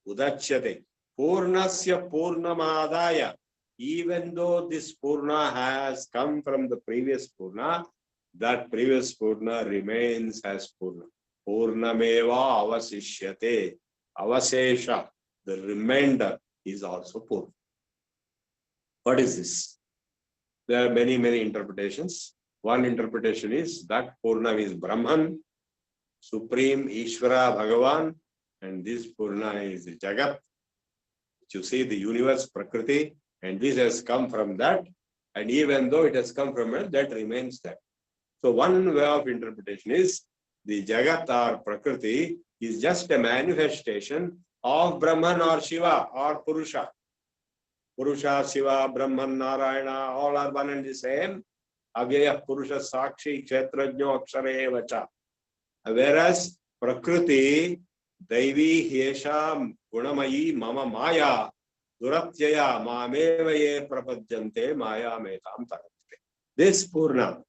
Udachyate. Purnasya Purnamadaya. Even though this Purna has come from the previous Purna, that previous Purna remains as Purna. Purnameva avasishyate. Avasesha, the remainder, is also Purna. What is this? There are many, many interpretations. One interpretation is that Purna is Brahman, Supreme Ishvara Bhagavan, and this Purna is the Jagat. You see the universe, Prakriti, and this has come from that. And even though it has come from it, that remains that. So one way of interpretation is the Jagat or Prakriti is just a manifestation of Brahman or Shiva or Purusha. Purusha, Shiva, Brahman, Narayana, all are one and the same. Avyaya Purusha Sakshi Kshetrajno Akshare Vacha. Whereas Prakriti, Daivi Hyesha Gunamayi Mama Maya Duratyaya Mameva Ye Prapadyante Maya Metam Tarate. This Purna,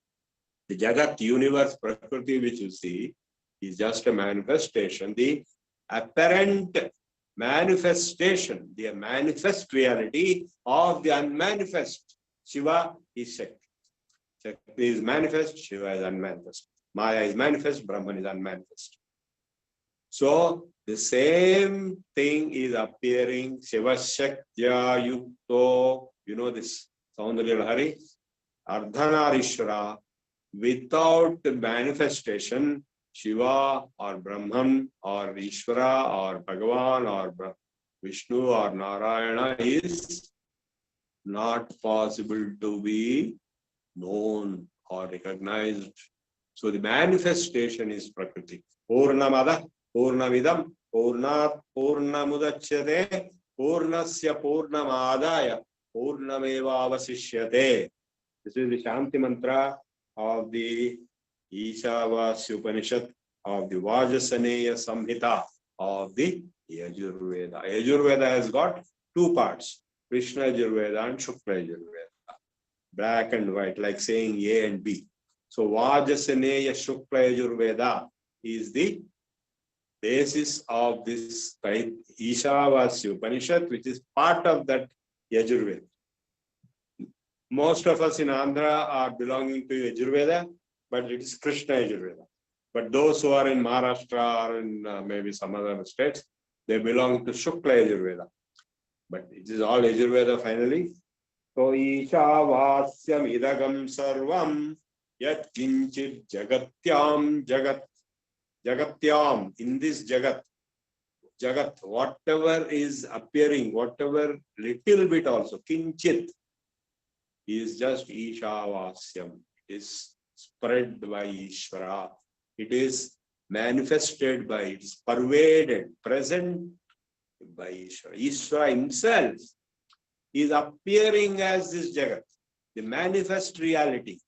the Jagat universe Prakriti which you see, is just a manifestation, the apparent manifestation, the manifest reality of the unmanifest. Shiva is Shakti. Shakti is manifest, Shiva is unmanifest. Maya is manifest, Brahman is unmanifest. So the same thing is appearing, Shiva Shaktya Yukto, you know this, Saundarya Lahari, Ardhanarishvara, without the manifestation, Shiva or Brahman or Ishvara or Bhagavan or Vishnu or Narayana is not possible to be known or recognized. So the manifestation is Prakriti. Purnamada, Purnamidam, Purnat, Purnamudachyate, Purnasya Purnamadaya, Purnameva Avasishyate. This is the Shanti mantra of the Ishavasya Upanishad of the Vajasaneya Samhita of the Yajurveda. Yajurveda has got two parts, Krishna Yajurveda and Shukla Yajurveda. Black and white, like saying A and B. So Vajasaneya Shukla Yajurveda is the basis of this Ishavasya Upanishad, which is part of that Yajurveda. Most of us in Andhra are belonging to Yajurveda, but it is Krishna Yajurveda. But those who are in Maharashtra or in maybe some other states, they belong to Shukla Yajurveda. But it is all Yajurveda finally. So Ishavasyam idagam sarvam yat kinchit jagatyam jagatyam, in this jagat, whatever is appearing, whatever little bit also, kinchit, is just Ishavasyam. It is spread by Ishvara. It is manifested by, it is pervaded, present by Ishvara. Ishvara himself is appearing as this jagat, the manifest reality.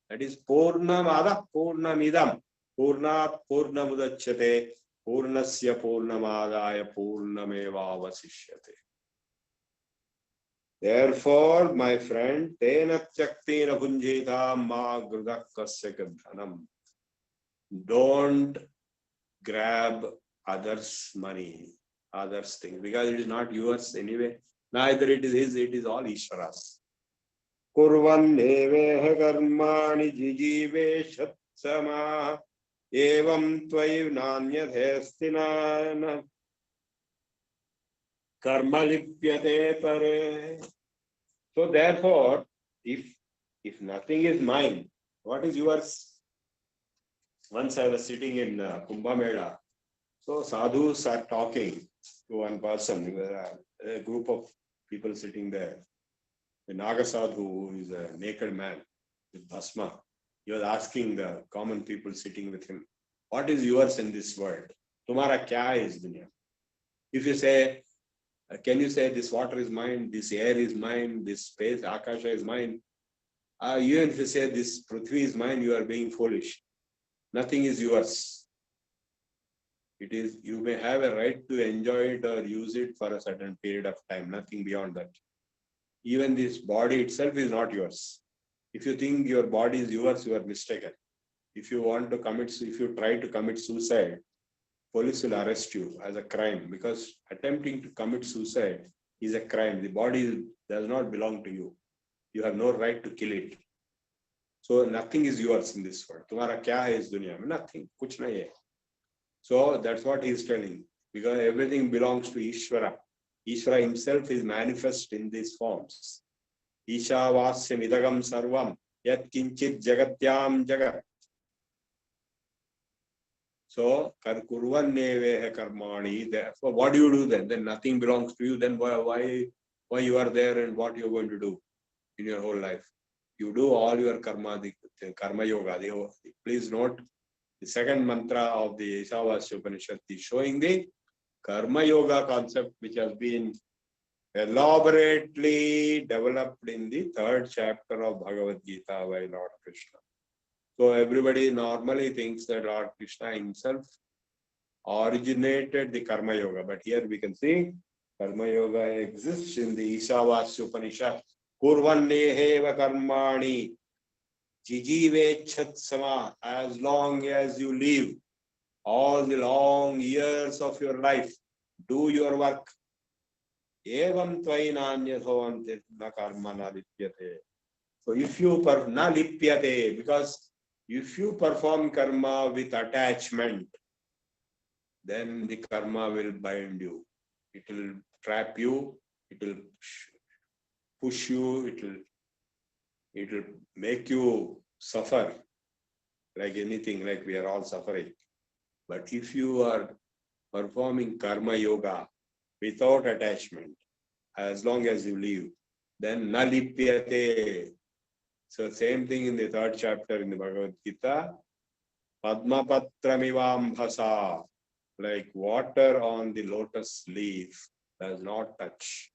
That is Purnamada Purnamidam. Purnat Purnamudachyate Purnasya Purnamadaya Purnameva Vasishyate. Therefore, my friend, Tena Tyaktina Punjita Ma Grudakasya Kadhanam. Don't grab others' money, others' things, because it is not yours anyway. Neither it is his, it is all Ishvara's. Kurvan eveha karmani jijive shatsama evam tvai nanyadhestinana karma lipyate pare. So therefore, if nothing is mine, what is yours? Once I was sitting in Kumbh Mela, so sadhus are talking to one person. There are a group of people sitting there. The Naga Sadhu, who is a naked man with bhasma, he was asking the common people sitting with him, what is yours in this world? Tumhara kya is dunya? If you say, can you say this water is mine, this air is mine, this space, Akasha is mine? Even if you say this Prithvi is mine, you are being foolish. Nothing is yours. It is, you may have a right to enjoy it or use it for a certain period of time, nothing beyond that. Even this body itself is not yours. If you think your body is yours, you are mistaken. If you want to commit, if you try to commit suicide, police will arrest you as a crime, because attempting to commit suicide is a crime. The body does not belong to you. You have no right to kill it. So nothing is yours in this world. Tumhara kya hai is dunya? Nothing. Kuch nahi hai. So that's what he is telling. Because everything belongs to Ishvara. Ishvara himself is manifest in these forms. Ishavasyam idagam sarvam yat kinchit jagatyam jagat. So kurvanneveha karmani. Therefore, what do you do then? Then nothing belongs to you. Then why you are there and what you are going to do in your whole life? You do all your karma, the karma yoga. Please note, the second mantra of the Ishavasya Upanishad is showing the karma yoga concept, which has been elaborately developed in the third chapter of Bhagavad Gita by Lord Krishna. So everybody normally thinks that Lord Krishna himself originated the karma yoga, but here we can see karma yoga exists in the Ishavasya Upanishad. Kurvanneheva karmani jijivechat sama. As long as you live, all the long years of your life, do your work. Evam tvainanyasavante na karma na lipyate. So if you na lipyate, because if you perform karma with attachment, then the karma will bind you. It will trap you. It will push you. It will make you suffer like anything, like we are all suffering. But if you are performing karma yoga without attachment, as long as you live, then na lipyate. So same thing in the third chapter in the Bhagavad Gita. Padmapatram bhasa, like water on the lotus leaf, does not touch.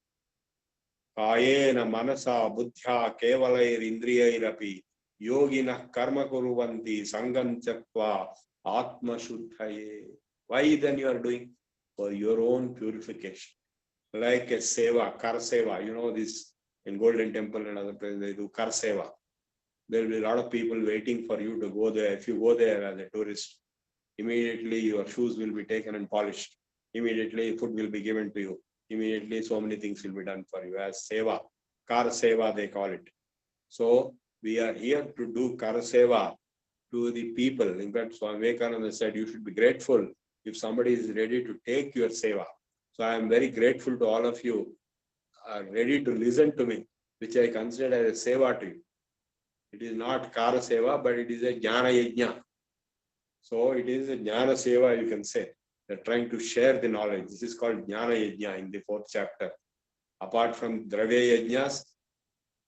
Kayena manasa buddhya kevalair indriyairapi yoginah karma kuruvanti sangam chakva Atma Shuddhaye. Why then you are doing? For your own purification. Like a seva, kar seva. You know this in Golden Temple and other places, they do kar seva. There will be a lot of people waiting for you to go there. If you go there as a tourist, immediately your shoes will be taken and polished. Immediately food will be given to you. Immediately so many things will be done for you as seva. Kar seva they call it. So we are here to do kar seva to the people. In fact, Swami Vivekananda said you should be grateful if somebody is ready to take your seva. So I am very grateful to all of you are ready to listen to me, which I consider as a seva to you. It is not kara seva, but it is a jnana yajna. So it is a jnana seva, you can say. They're trying to share the knowledge. This is called jnana yajna in the 4th chapter. Apart from dravya yajnas,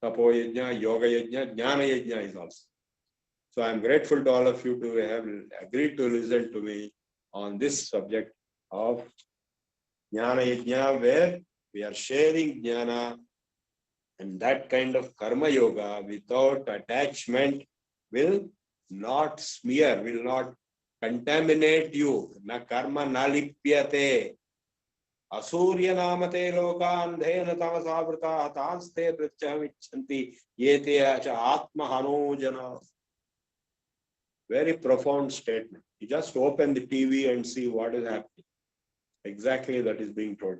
tapo yajna, yoga yajna, jnana yajna is also. So I am grateful to all of you to have agreed to listen to me on this subject of jnana yajna, where we are sharing jnana, and that kind of karma yoga without attachment will not smear, will not contaminate you. Na karma na lipyate. Asurya namate lokan dhena tamasavrta tanste pratyamichanti yete acha atma hanojana. Very profound statement. You just open the TV and see what is happening. Exactly that is being told.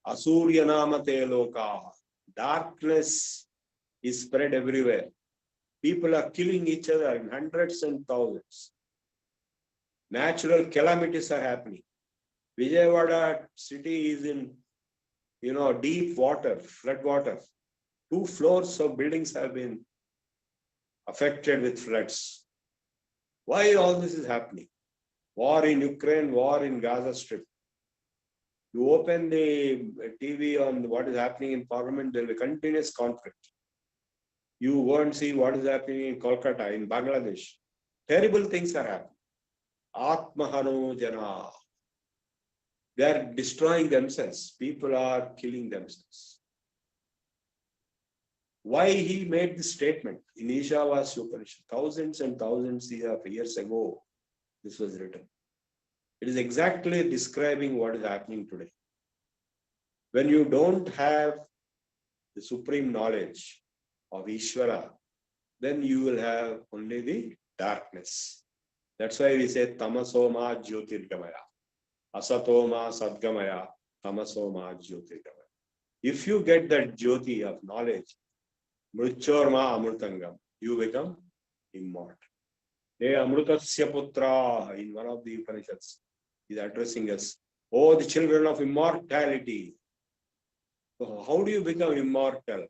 Asurya namate loka. Darkness is spread everywhere. People are killing each other in hundreds and thousands. Natural calamities are happening. Vijayawada city is in, deep water, flood water. 2 floors of buildings have been affected with floods. Why all this is happening? War in Ukraine, war in Gaza Strip. You open the TV on what is happening in Parliament, there will be continuous conflict. You go and see what is happening in Kolkata, in Bangladesh. Terrible things are happening. Atmahano jana. They are destroying themselves. People are killing themselves. Why he made this statement? In Ishavasya Upanishad, thousands and thousands of years ago, this was written. It is exactly describing what is happening today. When you don't have the supreme knowledge of Ishvara, then you will have only the darkness. That's why we say tamasoma jyotirgamaya, asatoma sadgamaya, tamasoma jyotirgamaya. If you get that jyoti of knowledge, mruchorma amrutangam, you become immortal. Hey amrutasya putra, in one of the Upanishads, is addressing us. Oh, the children of immortality. So how do you become immortal?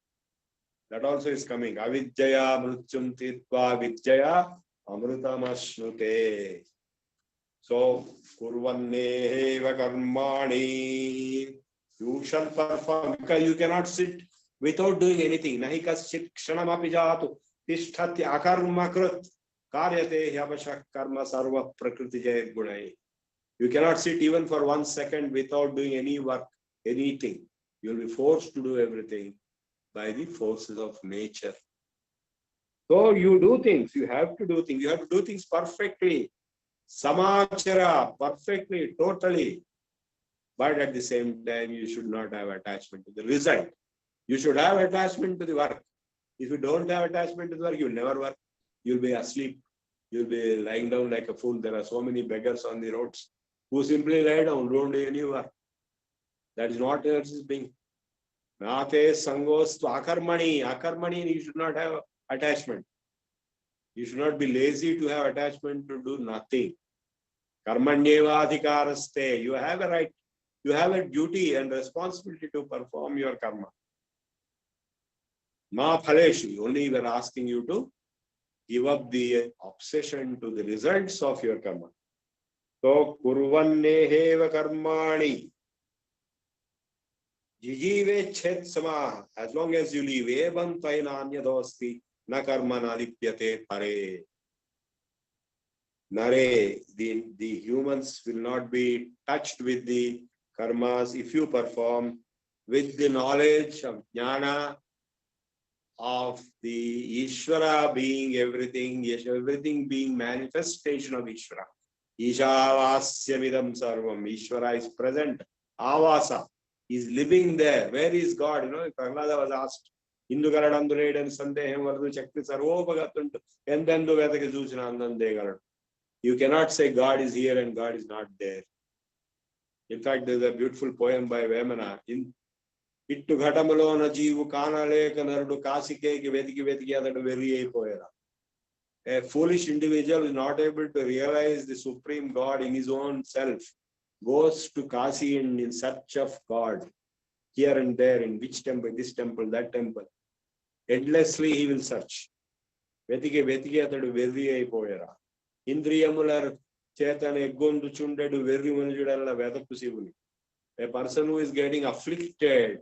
That also is coming. Avidyaya mrutyum titva vidyaya amrutamasnute. So, kurvanneva karmani. You shall perform, because you cannot sit without doing anything. Nahi kaschit kshanamapi jatu tishtati akarma krut karyate hyavashak karma sarva prakriti jay gunai. You cannot sit even for 1 second without doing any work, anything. You will be forced to do everything by the forces of nature. So you do things, you have to do things, you have to do things perfectly. Samachara, perfectly, totally. But at the same time, you should not have attachment to the result. You should have attachment to the work. If you don't have attachment to the work, you will never work. You will be asleep. You will be lying down like a fool. There are so many beggars on the roads who simply lie down, don't do any work. That is not yours is being. Nate sangos to akarmani. Akarmani, you should not have attachment. You should not be lazy to have attachment to do nothing. Karmanyeva adhikaraste. You have a right. You have a duty and responsibility to perform your karma. Ma phaleshu. Only we are asking you to give up the obsession to the results of your karma. So, kurvanneheva karmani. Jijive chet sama. As long as you live, evam tainanya dosti na karma na lipyate pare. Nare, the humans will not be touched with the karmas if you perform with the knowledge of jnana of the Ishvara being everything, everything being manifestation of Ishvara. Ishavasyamidam sarvam. Ishvara is present. Avasa is living there. Where is God? You know, Prahlada was asked, Hindu Garadandurade and Sandeham Vardu Chakti Sarvopagatuntu, and then the Vedaka Zushanandandegara. You cannot say God is here and God is not there. In fact, there's a beautiful poem by Vemana. Ittu Ghatamulona Jeevu Kanale Kanardu Kasike Vetiki Vetiki that very poera. A foolish individual is not able to realize the supreme God in his own self, goes to Kasi and in search of God, here and there, in which temple, this temple, that temple. Endlessly he will search. Vetiki Vetiki that very poera. Indriyamular Chetane Gondu Chundedu very Manjudala Vetakusivuni. A person who is getting afflicted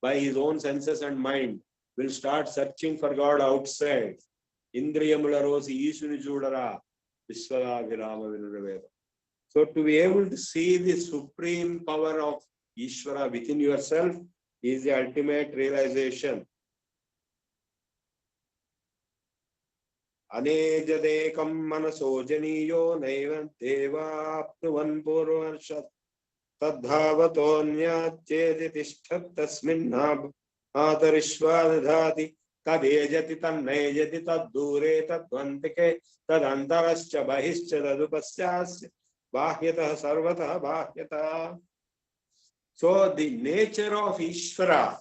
by his own senses and mind will start searching for God outside. Indriyamula Rosi Ishuni Judara Vishwada Virama Vinurveda. So to be able to see the supreme power of Ishvara within yourself is the ultimate realization. Anejadekam manaso janiyo naivan deva apnuvan purvarshat tadhavatonya cheditishtat tasminnab atarishvadhati tadejati tannejati taddure tadvantike tadantarascha bahischa tadupasyasya bahyatah sarvatah bahyatah. So the nature of Ishvara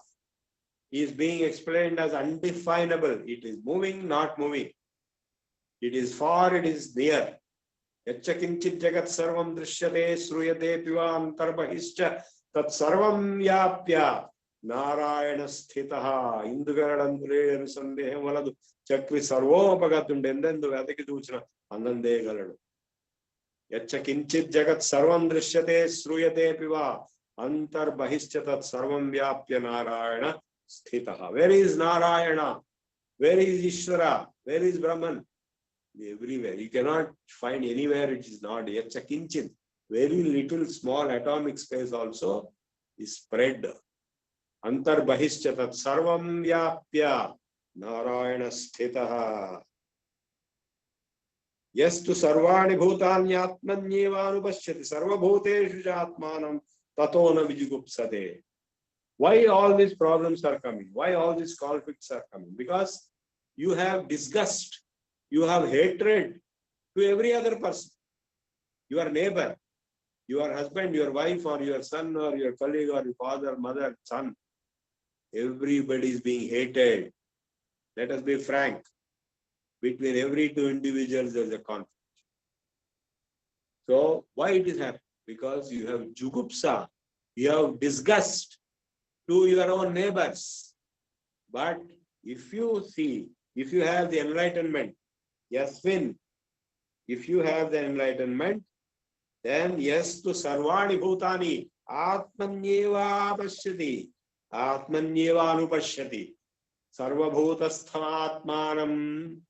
is being explained as undefinable. It is moving, not moving. It is far, it is near. Yachakinchit jagat sarvam drishyate sruyate piva antarbahischa tat sarvam yapya narayana sthitaha indugaradandre sandeham valadu chakri sarvopagatunde endendu vedaki duchna anande galadu. Yachakinchit jagat sarvam drishyate sruyate piva antarbahischa tat sarvam yapya narayana sthitaha. Where is Narayana? Where is Ishvara? Where is Brahman? Everywhere. You cannot find anywhere it is not. Yacha kinchin. Very little small atomic space also is spread. Antar bahischa tat sarvam vyapya narayana sthitaha. Yastu sarvani bhutani atmanyeva anupashyati sarva bhuteshu atmanam tatona vijugupsate. Why all these problems are coming? Why all these conflicts are coming? Because you have disgust. You have hatred to every other person. Your neighbor, your husband, your wife, or your son, or your colleague, or your father, mother, son. Everybody is being hated. Let us be frank. Between every two individuals, there is a conflict. So, why it is happening? Because you have jugupsa, you have disgust to your own neighbors. But if you see, if you have the enlightenment, Yasmin, if you have the enlightenment, then yes to sarvani bhutani atmanyeva pashyati atmanyeva anupashyati sarva bhutastham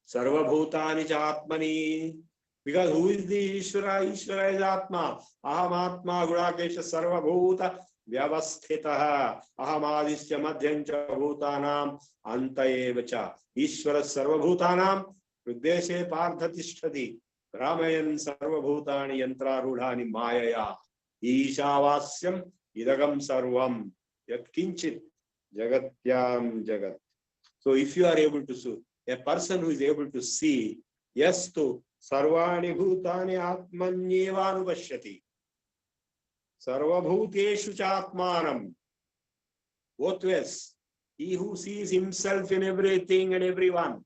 sarva bhutani cha atmani. Because who is the Ishvara? Ishvara is Atma. Aham Atma Gudakesha sarva bhuta vyavasthitaha aham adisya madhyancha bhutanam antayevacha Ishvara sarva bhutanam Rudeshe Parthatishtati Ramayan Sarvabhutani Yantrarudhani Mayaya Ishavasyam Idagam Sarvam Yat Kinchit Jagatyam Jagat. So if you are able to see, a person who is able to see, yes to Sarvani Bhutani Atmanyevanupashyati Sarvabhuteshu Chatmanam. Both ways. He who sees himself in everything and everyone.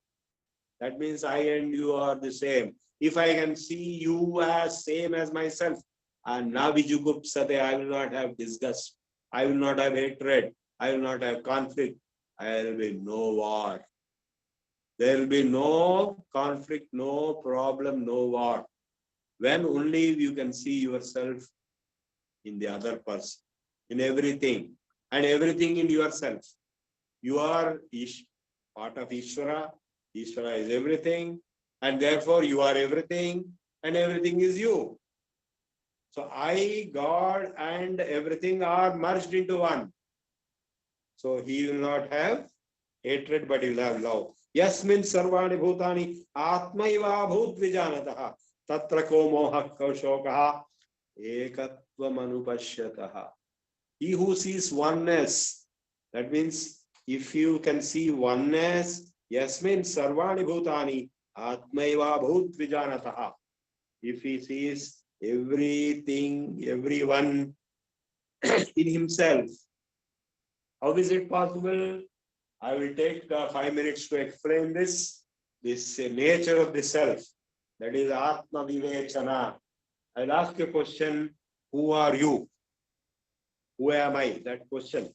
That means I and you are the same. If I can see you as same as myself, and navijugupsate, I will not have disgust. I will not have hatred. I will not have conflict. There will be no war. There will be no conflict, no problem, no war. When only you can see yourself in the other person, in everything, and everything in yourself. You are part of Ishvara. Ishvara is everything, and therefore you are everything, and everything is you. So I, God, and everything are merged into one. So he will not have hatred, but you'll have love. Yasmin sarvani bhutani atmaiva bhut vijanataha tatra ko moha kaushokah ekatvam anupashyataha. He who sees oneness, that means if you can see oneness, yasmin sarvani bhutani atmaiva bhut vijanataha. If he sees everything, everyone in himself, how is it possible? I will take 5 minutes to explain this nature of the self, that is Atma Vivechana. I'll ask a question, who are you? Who am I? That question.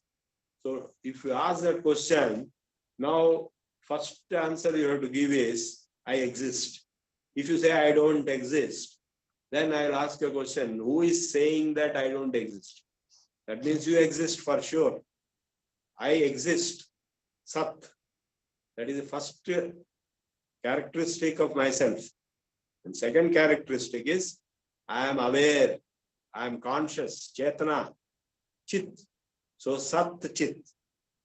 So if you ask that question, now first answer you have to give is, I exist. If you say I don't exist, then I'll ask a question, who is saying that I don't exist? That means you exist for sure. I exist. Sat. That is the first characteristic of myself. And second characteristic is, I am aware, I am conscious, Chetana, Chit. So Sat Chit.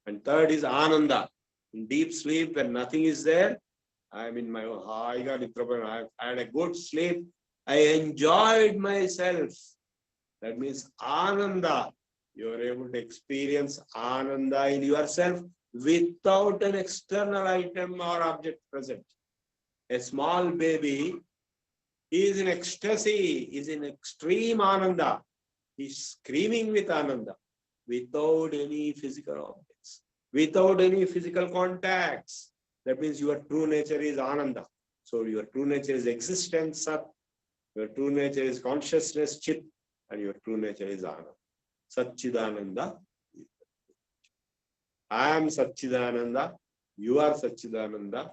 And third is Ananda. In deep sleep, when nothing is there, I am in my own. I had a good sleep. I enjoyed myself. That means Ananda. You are able to experience Ananda in yourself without an external item or object present. A small baby is in ecstasy, is in extreme Ananda. He's screaming with Ananda without any physical objects, without any physical contacts. That means your true nature is Ananda. So your true nature is existence, Sat. Your true nature is consciousness, Chit. And your true nature is Ananda. Satchidananda. I am Satchidananda. You are Satchidananda.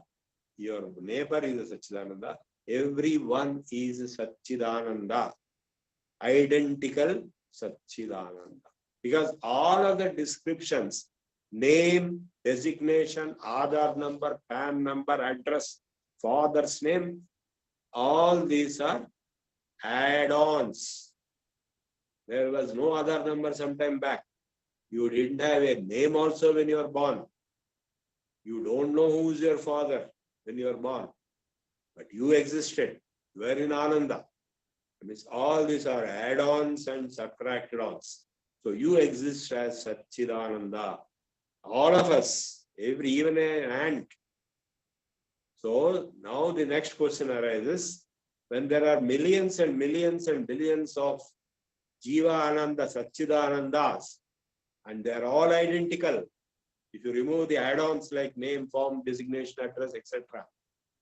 Your neighbor is Satchidananda. Everyone is Satchidananda. Identical Satchidananda. Because all of the descriptions, name, designation, Aadhaar number, PAN number, address, father's name, all these are add-ons. There was no Aadhaar number some time back. You didn't have a name also when you were born. You don't know who is your father when you were born. But you existed. You were in Ananda. That means all these are add-ons and subtracted-ons. So you exist as Satchidananda. All of us, even an ant. So now the next question arises, when there are millions and millions and billions of Jiva Ananda, Satchidanandas, and they are all identical. If you remove the add-ons like name, form, designation, address, etc.,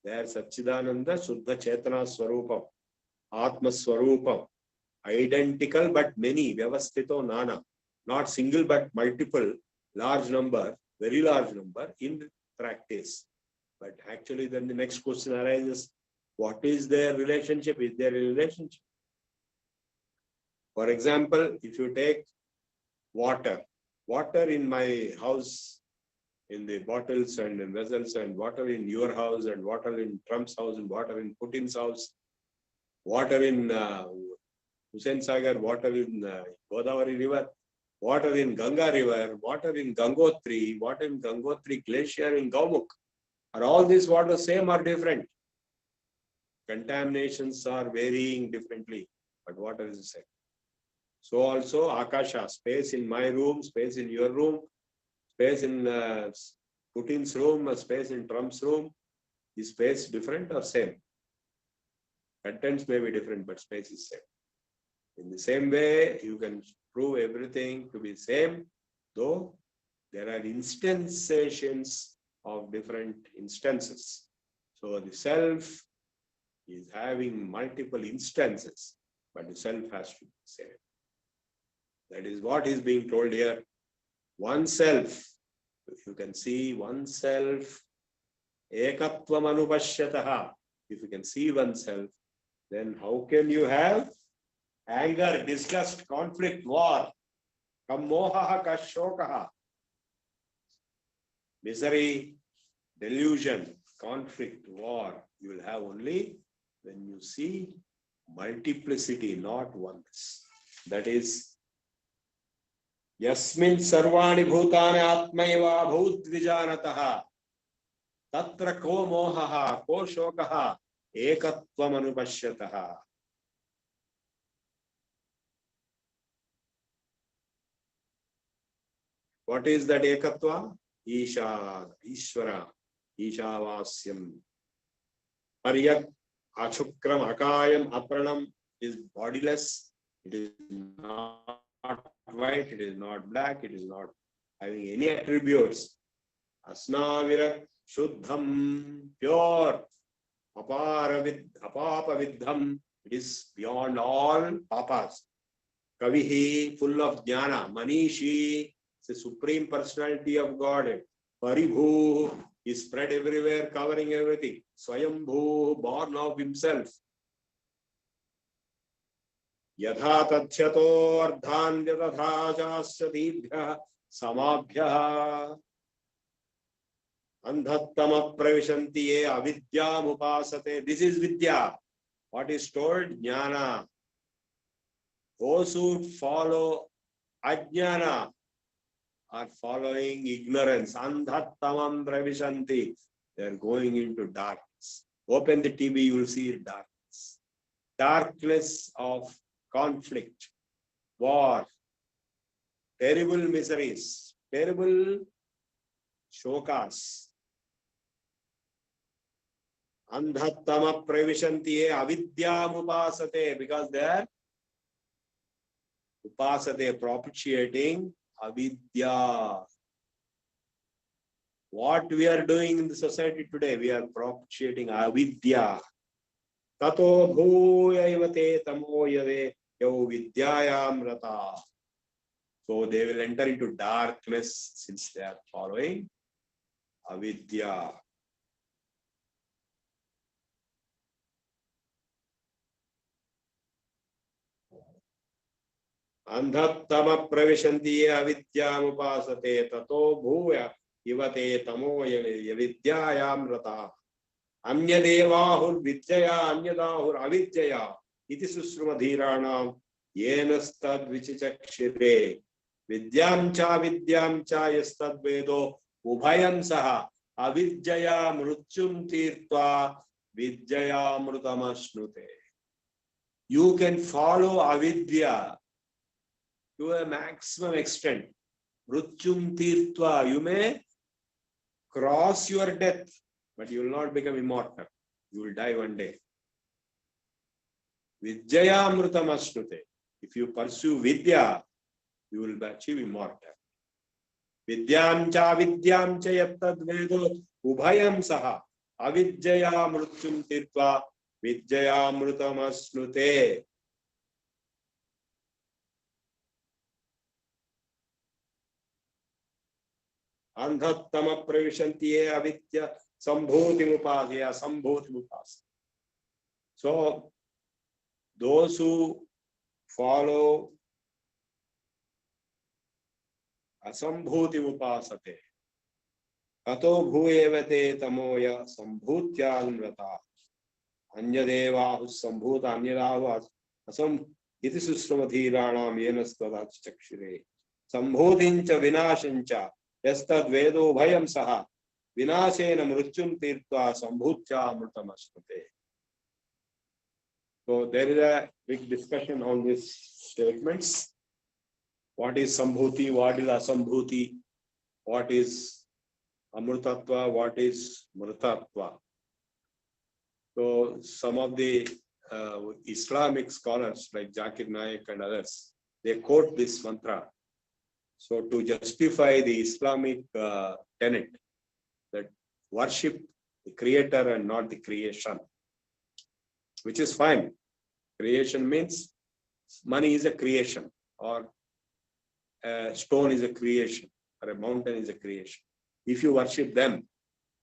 they are Satchidananda, Suddha Chetana Swarupam, Atma Swarupam, identical but many, Vyavasthito Nana, not single but multiple, large number, very large number in practice. But actually then the next question arises, what is their relationship? Is there a relationship? For example, if you take water in my house, in the bottles and in vessels, and water in your house, and water in Trump's house, and water in Putin's house, water in Hussain Sagar, water in Godavari River, water in Ganga River, water in Gangotri, water in Gangotri Glacier in Gaumukh. Are all these waters same or different? Contaminations are varying differently, but water is the same. So also Akasha, space in my room, space in your room, space in Putin's room, space in Trump's room. Is space different or same? Contents may be different, but space is same. In the same way, you can prove everything to be same, though there are instantiations of different instances. So the self is having multiple instances, but the self has to be the same. That is what is being told here. Oneself, if you can see oneself, ekatvam anupashyataha, if you can see oneself, then how can you have anger, disgust, conflict, war, kammohaha kashokaha, misery, delusion, conflict, war, you will have only when you see multiplicity, not oneness. That is Yasmin sarvani bhutani atmaiva bhutvijanataha tatra ko mohaha ko shokaha ekatvam anupashyataha. What is that ekatva? Isha, Ishvara, Ishavasyam. Paryak, Achukram, Akayam, Apranam is bodiless. It is not white, it is not black, it is not having any attributes. Asnavirat, Shuddham, pure. Apapavidham, it is beyond all papas. Kavihi, full of jnana. Manishi, the supreme personality of God. Paribhu is spread everywhere, covering everything. Swayambhu, born of himself. Yadha tathyato ardhan yadadhajasya dibhya samabhya andhattama pravishanti ye avidyam upasate. This is vidya. What is told? Jnana. Those who follow ajnana are following ignorance. Andhattamam pravishanti. They are going into darkness. Open the TV, you will see darkness. Darkness of conflict, war, terrible miseries, terrible shokas. Andhattama pravishanti avidyam upasate, because they are upasate, propitiating avidya. What we are doing in the society today, we are propitiating avidya. Tato bhuyayavate tamo yave yav vidyayam rata. So they will enter into darkness since they are following avidya. Andhattama pravishanti avidyam upasate tato bhuya ivate tamo yavidyayam rata. Anyadevahur vidyaya anyadahur avidyaya iti susrumadhiranam yenastad vichichakshire vidyam cha yastad vedo ubhayam saha avidyaya mrutyum tirtva vidyaya mrutamasnute. You can follow avidya to a maximum extent. Mrutyum tirtva, you may cross your death, but you will not become immortal. You will die one day. Vidyaya amrutam asnute. If you pursue vidya, you will achieve immortality. Vidyam cha yattad vedo ubhayam saha avidyaya mrutyum tirtva vidyaya amrutam asnute. Andhattama pravishanti avidya sambhuti mupasya sambhuti mupasya. So those who follow asambhuti upasate tato bhuyevate tamoya sambhutyalvrata anyadevahu sambhuta anyadahu asam iti susramadhiranam yenastadach chakshire sambhutincha vinashancha yastad vedo bhayam saha vinashena mrutyum tirtva sambhutya amrutamasnute. So there is a big discussion on these statements. What is sambhuti? What is asambhuti? What is amrutatva? What is mrutatva? So some of the Islamic scholars like Zakir Naik and others, they quote this mantra. So to justify the Islamic tenet that worship the creator and not the creation, which is fine. Creation means money is a creation, or a stone is a creation, or a mountain is a creation. If you worship them,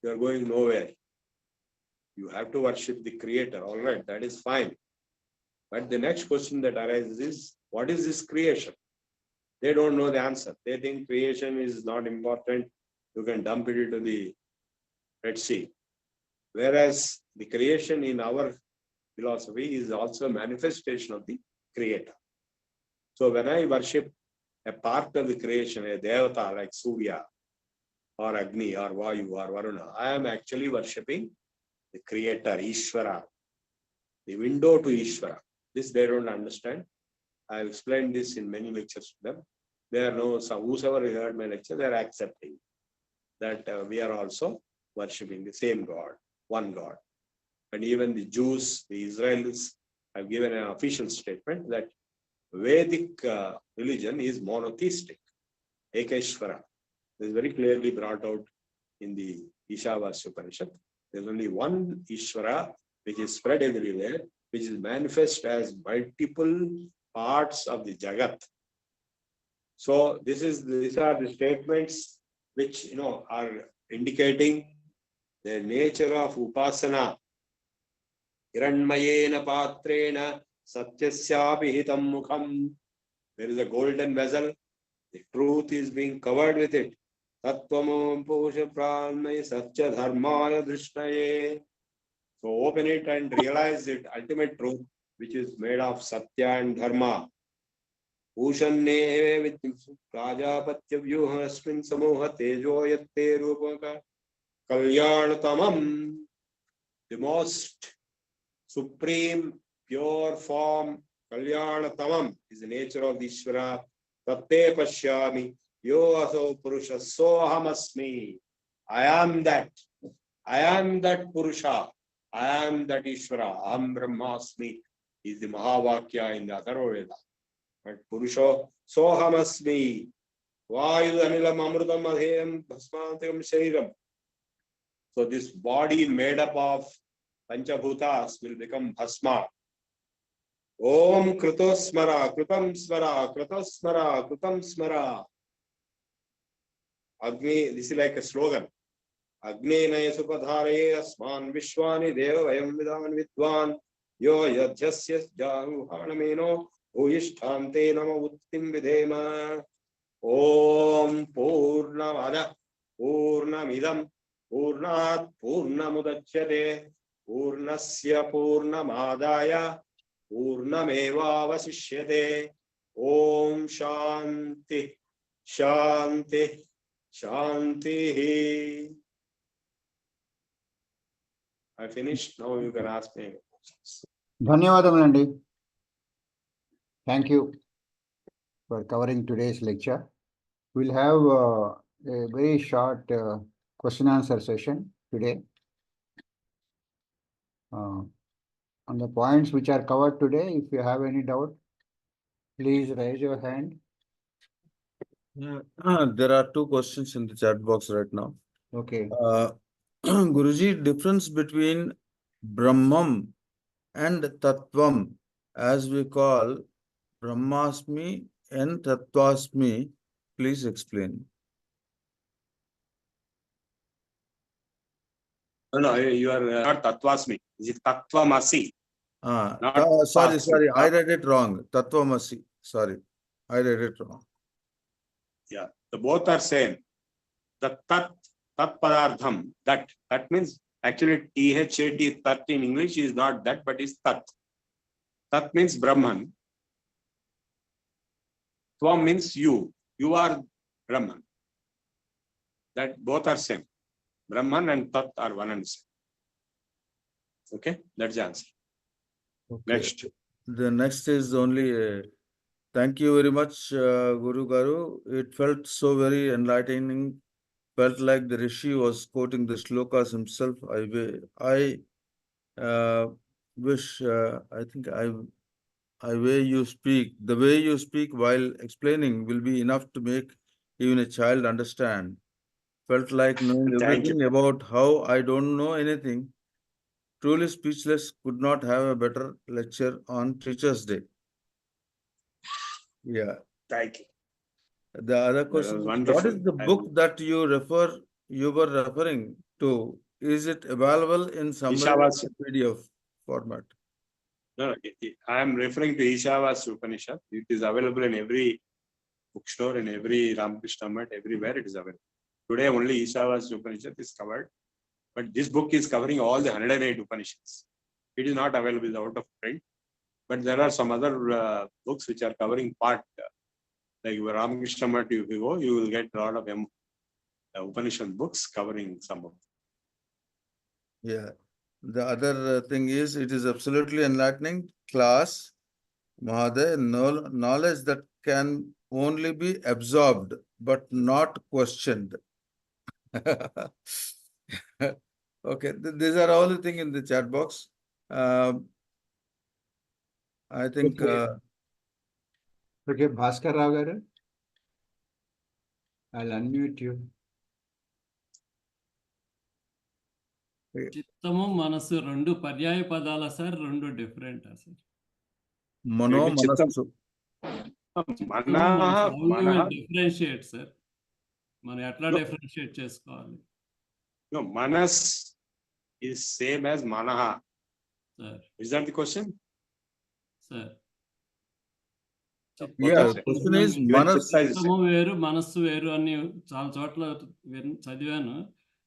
you are going nowhere. You have to worship the creator. All right, that is fine. But the next question that arises is, what is this creation? They don't know the answer. They think creation is not important. You can dump it into the Red Sea. Whereas the creation in our philosophy is also a manifestation of the creator. So when I worship a part of the creation, a devata like Surya or Agni or Vayu or Varuna. I am actually worshipping the creator, Ishvara, the window to Ishvara. This they don't understand. I have explained this in many lectures to them. They are no, so whosoever heard my lecture, they are accepting that we are also worshipping the same God, one God. And even the Jews, the Israelis, have given an official statement that Vedic religion is monotheistic, Ekeshvara. This is very clearly brought out in the Ishavasya Upanishad. There is only one Ishvara which is spread everywhere, which is manifest as multiple parts of the Jagat. So these are the statements which are indicating the nature of Upasana. Hiranmayena patrena satyasyapi hitam mukham. There is a golden vessel. The truth is being covered with it. Tattvamam pusha pranmaya satya dharmaya drishnaye. So open it and realize it, ultimate truth, which is made of satya and dharma. Ushanne vidyam prajapatya vyuha asmin samoha tejo yatte rupaka kalyanatamam. The most supreme, pure form, kalyanatamam, is the nature of the Ishvara. Tatte pashyami yo aso purusha sohamasmi. I am that Purusha. I am that Ishvara. Aham Brahmasmi is the Mahavakya in the Atharva Veda. But Purusha Sohamasmi. Vayu Anilam Amrutam Adheyam Bhasmantikam Shariram. So this body made up of Panchabhutas will become Bhasma. Om Krutosmara, Krutam Smara, Krutosmara, Krutam Smara. Agni, this is like a slogan. Agnenaya supadhare asman vishwani deva vayam vidan vidvan yo yadhyasya jaruhanameno uyishtante nama uttim videma. Om purnamada purnamidam purnat purnamudachyate purnasya purnamadaya purnameva vasishyate. Om shanti shanti shanti. I finished. Now you can ask me questions. Dhanyavadamulanడి. Thank you for covering today's lecture. We'll have a very short question answer session today. On the points which are covered today, if you have any doubt, please raise your hand. There are two questions in the chat box right now. Okay. Guruji, difference between Brahmam and Tattvam, as we call Brahmasmi and Tattvasmi, please explain. No, you are not Tattvasmi. Is it Tattvamasi? Sorry, I read it wrong. Tattvamasi. Sorry, I read it wrong. Yeah, the both are same. The Tat Padartham, that means actually THAT, Tat in English is not that, but is Tat. Tat means Brahman. Tvam means you. You are Brahman. That both are same. Brahman and Tat are one and same. Okay, that's the answer. Okay. Next. The next is only thank you very much, Guru Garu. It felt so very enlightening. Felt like the Rishi was quoting the shlokas himself. I wish, I think the way you speak while explaining will be enough to make even a child understand. Felt like knowing everything about how I don't know anything. Truly speechless, could not have a better lecture on Teachers' Day. Yeah. Thank you. The other question is, what is the book that you were referring to? Is it available in some PDF format? No, I am referring to Ishavasya Upanishad. It is available in every bookstore, in every Ramakrishna Math, everywhere it is available. Today only Ishavasya Upanishad is covered, but this book is covering all the 108 Upanishads. It is not available out of print, but there are some other books which are covering part Like Ramakrishna Math, if you go, you will get a lot of Upanishad books covering some of them. Yeah. The other thing is, it is absolutely enlightening class, Mahadev, knowledge that can only be absorbed but not questioned. Okay, these are all the things in the chat box. I think. Okay, Bhaskar Rao garu, I'll unmute you. చిత్తము మనసు రెండు పర్యాయ పదాల sir, రెండు different sir. మనో మనస్సు. Differentiate sir, మనం ఎట్లా differentiate చేసుకోవాలి? No, manas is same as manaha. Sir. Is that the question? Sir. Yeah, the question is manas. చిత్తము వేరు మనస్సు వేరు అని చాలా చోట్ల చదివాను.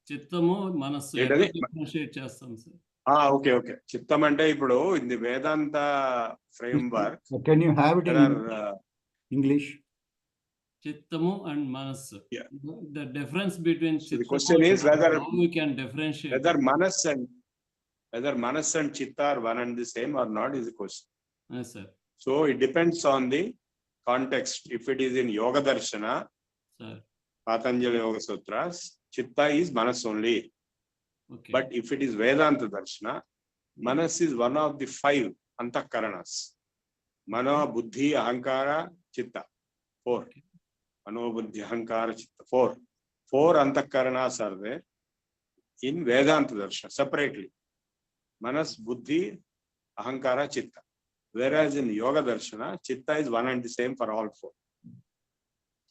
చిత్తము మనస్సు ఎట్లా డిఫరెన్షియేట్ చేస్తాం sir? Okay, okay. Chittam ante ipudu in the Vedanta framework. Can you have it in English? Chittamu and manassu. Yeah. The difference between so the question is whether how we can differentiate. Whether manas and chitta are one and the same or not is the question. Yes, sir. So it depends on the context. If it is in Yoga Darshana, sir, Patanjali Yoga Sutras, chitta is manas only. Okay. But if it is Vedanta Darshana, manas is one of the 5 antakaranas. Mano, buddhi, ahankara, chitta. 4. Okay. Mano, buddhi, ahankara, chitta. 4 antakaranas are there in Vedanta Darshana separately. Manas, buddhi, ahankara, chitta. Whereas in Yoga Darshana, chitta is one and the same for all 4.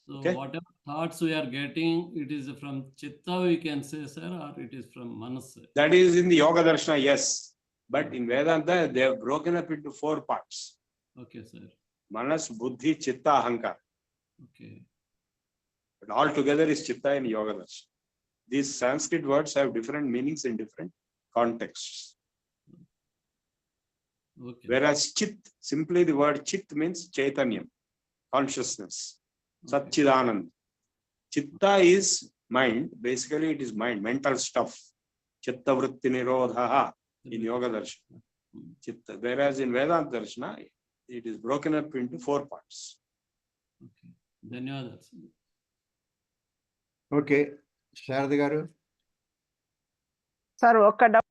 So okay? Whatever thoughts we are getting, it is from chitta we can say, sir, or it is from manas? That is in the Yoga Darshana, yes. But in Vedanta, they have broken up into 4 parts. Okay, sir. Manas, buddhi, chitta, ahankara. Okay. But all together is chitta in Yoga Darshana. These Sanskrit words have different meanings in different contexts. Okay. Whereas chit, simply the word chit means chaitanyam, consciousness, satchidanand. Chitta is mind. Basically, it is mind, mental stuff. Chitta vritti nirodha in Yoga Darshana. Chitta. Whereas in Vedanta Darshana, it is broken up into 4 parts. Okay. Dhanyawad. Okay, Sharada garu. Sir, oka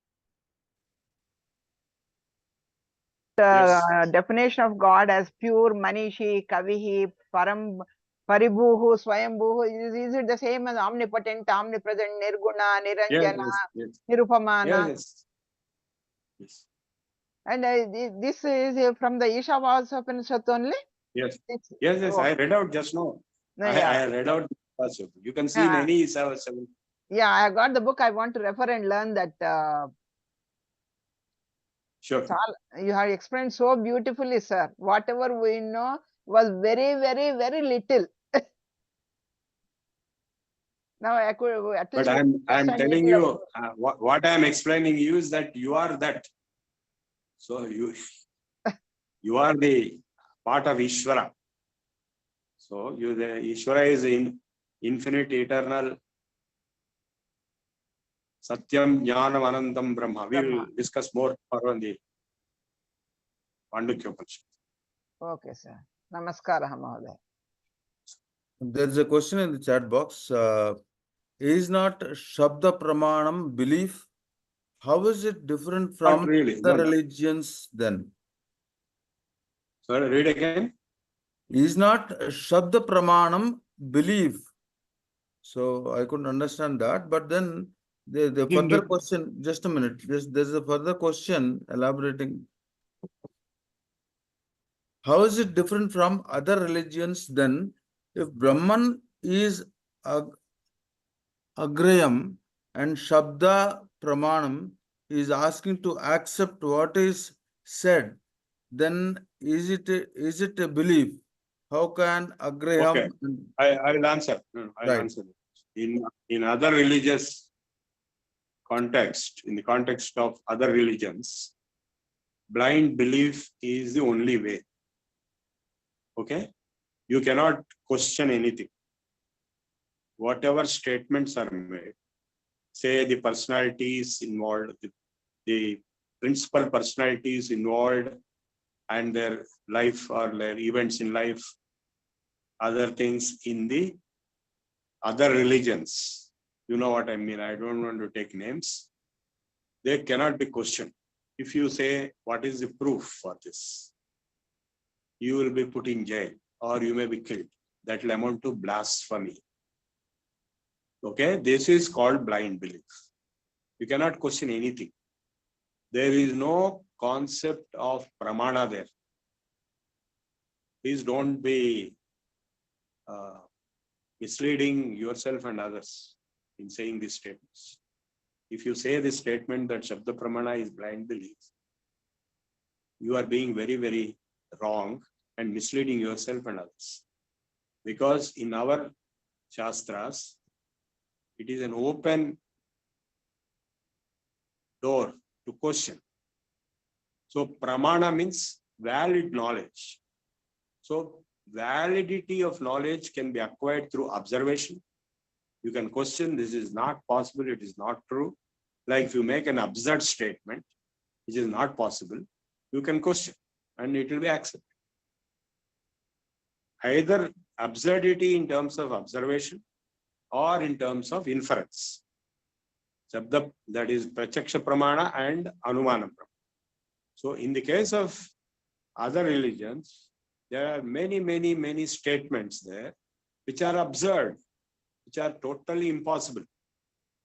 definition of God as pure, Manishi, Kavihi, Param, Paribhuhu, Swayambhuhu. Is it the same as omnipotent, omnipresent, Nirguna, Niranjana, Yes. Nirupamana? Yes. And this is from the Ishavas Upanishad only? Yes. Yes. I read out just now. I read out. You can see in any Ishavas. Yeah, I got the book. I want to refer and learn that. Sure. You have explained so beautifully, sir. Whatever we know was very, very, very little. Now I could at least. But I'm telling you, what I'm explaining you is that you are that. So you are the part of Ishvara. So the Ishvara is in infinite, eternal, Satyam, Jnanam, Anantam, Brahma. We will discuss more on the Pandukya Upanishad. Okay, sir. Namaskara, Mahoday. There is a question in the chat box. Is not Shabda Pramanam belief? How is it different from really. the religions then? Sorry, read again. Is not Shabda Pramanam belief? So I couldn't understand that. But then the further question, just a minute. There's a further question elaborating. How is it different from other religions then? If Brahman is Agrayam and Shabda Pramanam is asking to accept what is said, then is it a belief? How can Agrayam? Okay. I will answer. I'll answer. In other religious context, in the context of other religions, blind belief is the only way. Okay? You cannot question anything. Whatever statements are made, say the personalities involved, the principal personalities involved and their life or their events in life, other things in the other religions. You know what I mean? I don't want to take names. They cannot be questioned. If you say, what is the proof for this? You will be put in jail or you may be killed. That will amount to blasphemy. Okay, this is called blind belief. You cannot question anything. There is no concept of pramana there. Please don't be misleading yourself and others in saying these statements. If you say this statement that Shabda Pramana is blind belief, you are being very, very wrong and misleading yourself and others. Because in our Shastras, it is an open door to question. So Pramana means valid knowledge. So validity of knowledge can be acquired through observation. You can question, this is not possible, it is not true. Like if you make an absurd statement, which is not possible, you can question and it will be accepted. Either absurdity in terms of observation or in terms of inference. Shabda, that is Prachaksha Pramana and Anumana Pramana. So in the case of other religions, there are many statements there which are absurd, which are totally impossible.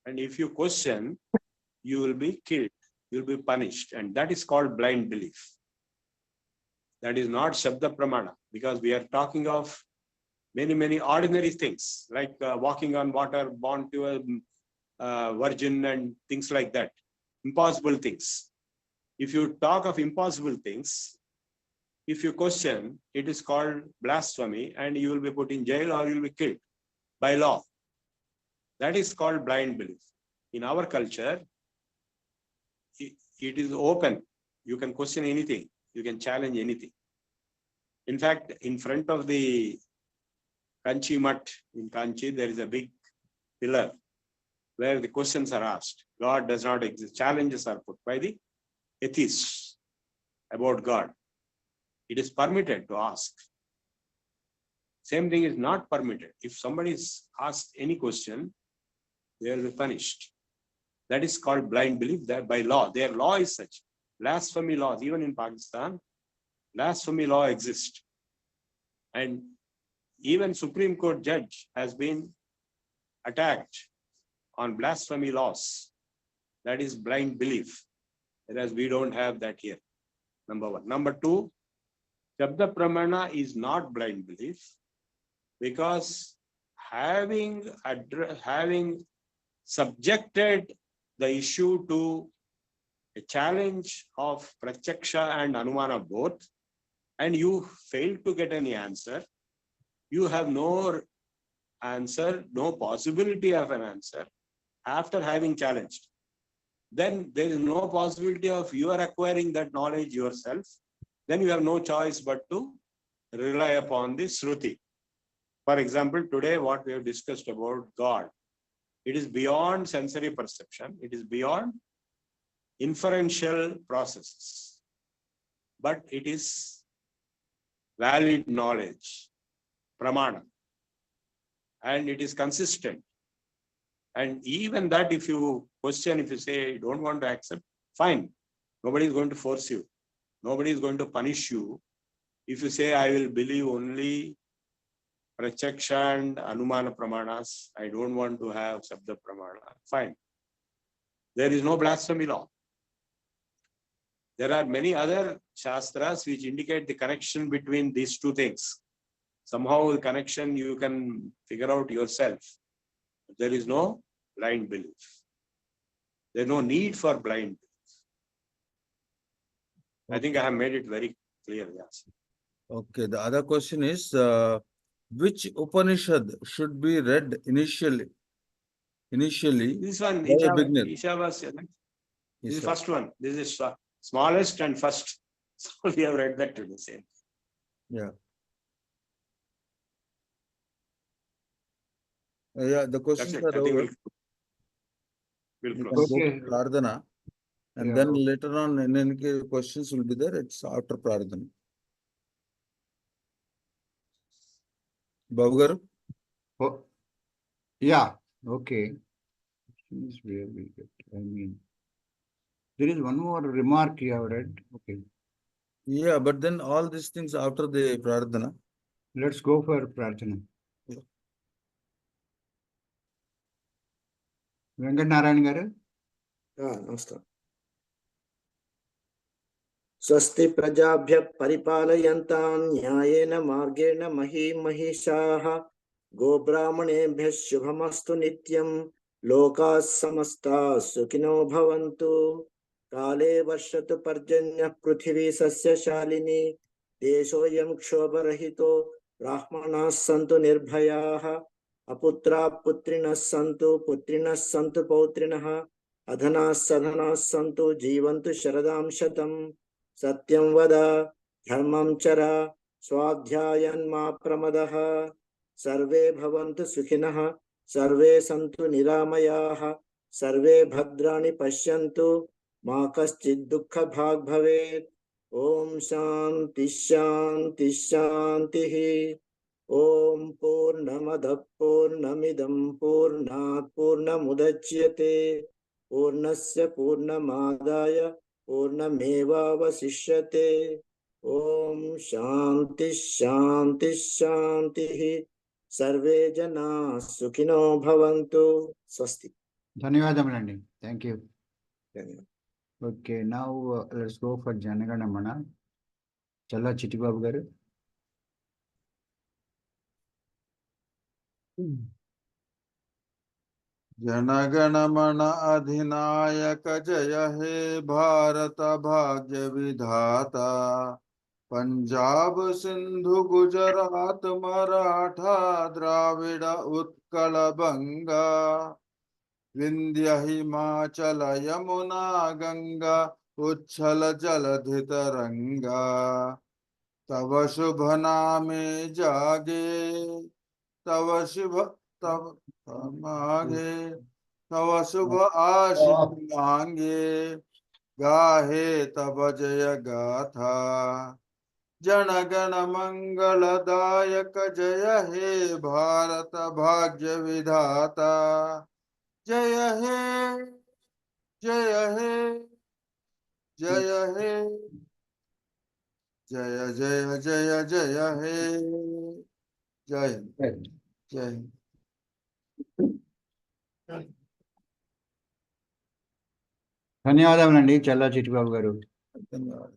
And if you question, you will be killed, you will be punished. And that is called blind belief. That is not Shabda Pramana, because we are talking of many ordinary things, like walking on water, born to a virgin and things like that. Impossible things. If you talk of impossible things, if you question, it is called blasphemy and you will be put in jail or you will be killed by law. That is called blind belief. In our culture, it is open. You can question anything. You can challenge anything. In fact, in front of the Kanchi Mutt in Kanchi, there is a big pillar where the questions are asked. God does not exist. Challenges are put by the atheists about God. It is permitted to ask. Same thing is not permitted. If somebody is asked any question, they will be punished. That is called blind belief. That by law, their law is such. Blasphemy laws, even in Pakistan, blasphemy law exists. And even Supreme Court judge has been attacked on blasphemy laws. That is blind belief. Whereas we don't have that here. Number one. Number two, Shabda Pramana is not blind belief, because having subjected the issue to a challenge of Prachaksha and Anumana both, and you fail to get any answer, you have no answer, no possibility of an answer after having challenged. Then there is no possibility of you are acquiring that knowledge yourself. Then you have no choice but to rely upon the Shruti. For example, today what we have discussed about God, it is beyond sensory perception. It is beyond inferential processes. But it is valid knowledge, pramana. And it is consistent. And even that, if you question, if you say you don't want to accept, fine. Nobody is going to force you. Nobody is going to punish you. If you say, I will believe only Prachaksha and Anumana Pramanas, I don't want to have Shabda Pramana, fine. There is no blasphemy law. There are many other Shastras which indicate the connection between these two things. Somehow the connection you can figure out yourself. There is no blind belief. There is no need for blind belief. I think I have made it very clear. Yes. Okay, the other question is, which Upanishad should be read initially? This one, by a beginner? Ishavasya. This Yes, is sir. first one. This is smallest and first. So we have read that to the same. Yeah. Yeah, the questions That's it. are I think over. we'll You can close. go Okay. to Prardhana. And Yeah, then okay. later on, in any case, questions will be there. It's after Prardhana. Babu garu? Oh, yeah, okay. Is where we get, I mean, there is one more remark you have read. Okay, Yeah, but then all these things after the Prardhana. let's go for Prarthana. Yeah. Venkat Narayan garu. नमस्कार स्वस्ति प्रजाभ्यः परिपालयन्तां न्यायेन मार्गेण महीं महिषाः गोब्राह्मणेभ्यः शुभमस्तु नित्यं लोकाः समस्ताः सुखिनो भवन्तु काले वर्षतु पर्जन्यः पृथिवी सस्यशालिनी देशोऽयं क्षोभरहितो ब्राह्मणाः सन्तु निर्भयाः अपुत्राः पुत्रिणः सन्तु पुत्रिणः सन्तु पौत्रिणः अधनाः सधनाः सन्तु जीवन्तु शरदां शतम् सत्यं वद धर्मं चर स्वाध्यायन्मा प्रमदः सर्वे भवन्तु सुखिनः सर्वे सन्तु निरामयाः सर्वे भद्राणि पश्यन्तु मा कश्चित् दुःखभाग् भवेत् ॐ शान्ति शान्ति शान्तिः ॐ पूर्णमदः पूर्णमिदं पूर्णात् पूर्णमुदच्यते पूर्णस्य पूर्णमादाय पूर्णमेवावशिष्यते ॐ शान्ति शान्ति शान्तिः सर्वे जनाः सुखिनो भवन्तु स्वस्ति ధన్యవాదములండి. Thank you. धन्यवाद Okay, now let's go for Janagana Mana. Challa Chittibabu garu. Jana Gana Mana अधिनायक जय हे भारत भाग्य विधाता पंजाब सिंधु गुजरात मराठा द्राविड उत्कल बंगा विंध्य हिमाचल यमुना गंगा उच्छल जलधि तरंगा तव शुभ नामे जागे तव शुभ तव मांगे तव शुभ आशीष मांगे गाहे तब जय गाथा जन गण मंगलदायक जय हे भारत भाग्य विधाता जय हे जय हे जय हे जय जय जय जय हे जय जय ధన్యవాదములండి చల్లా చిట్టిబాబు గారు. धन्यवाद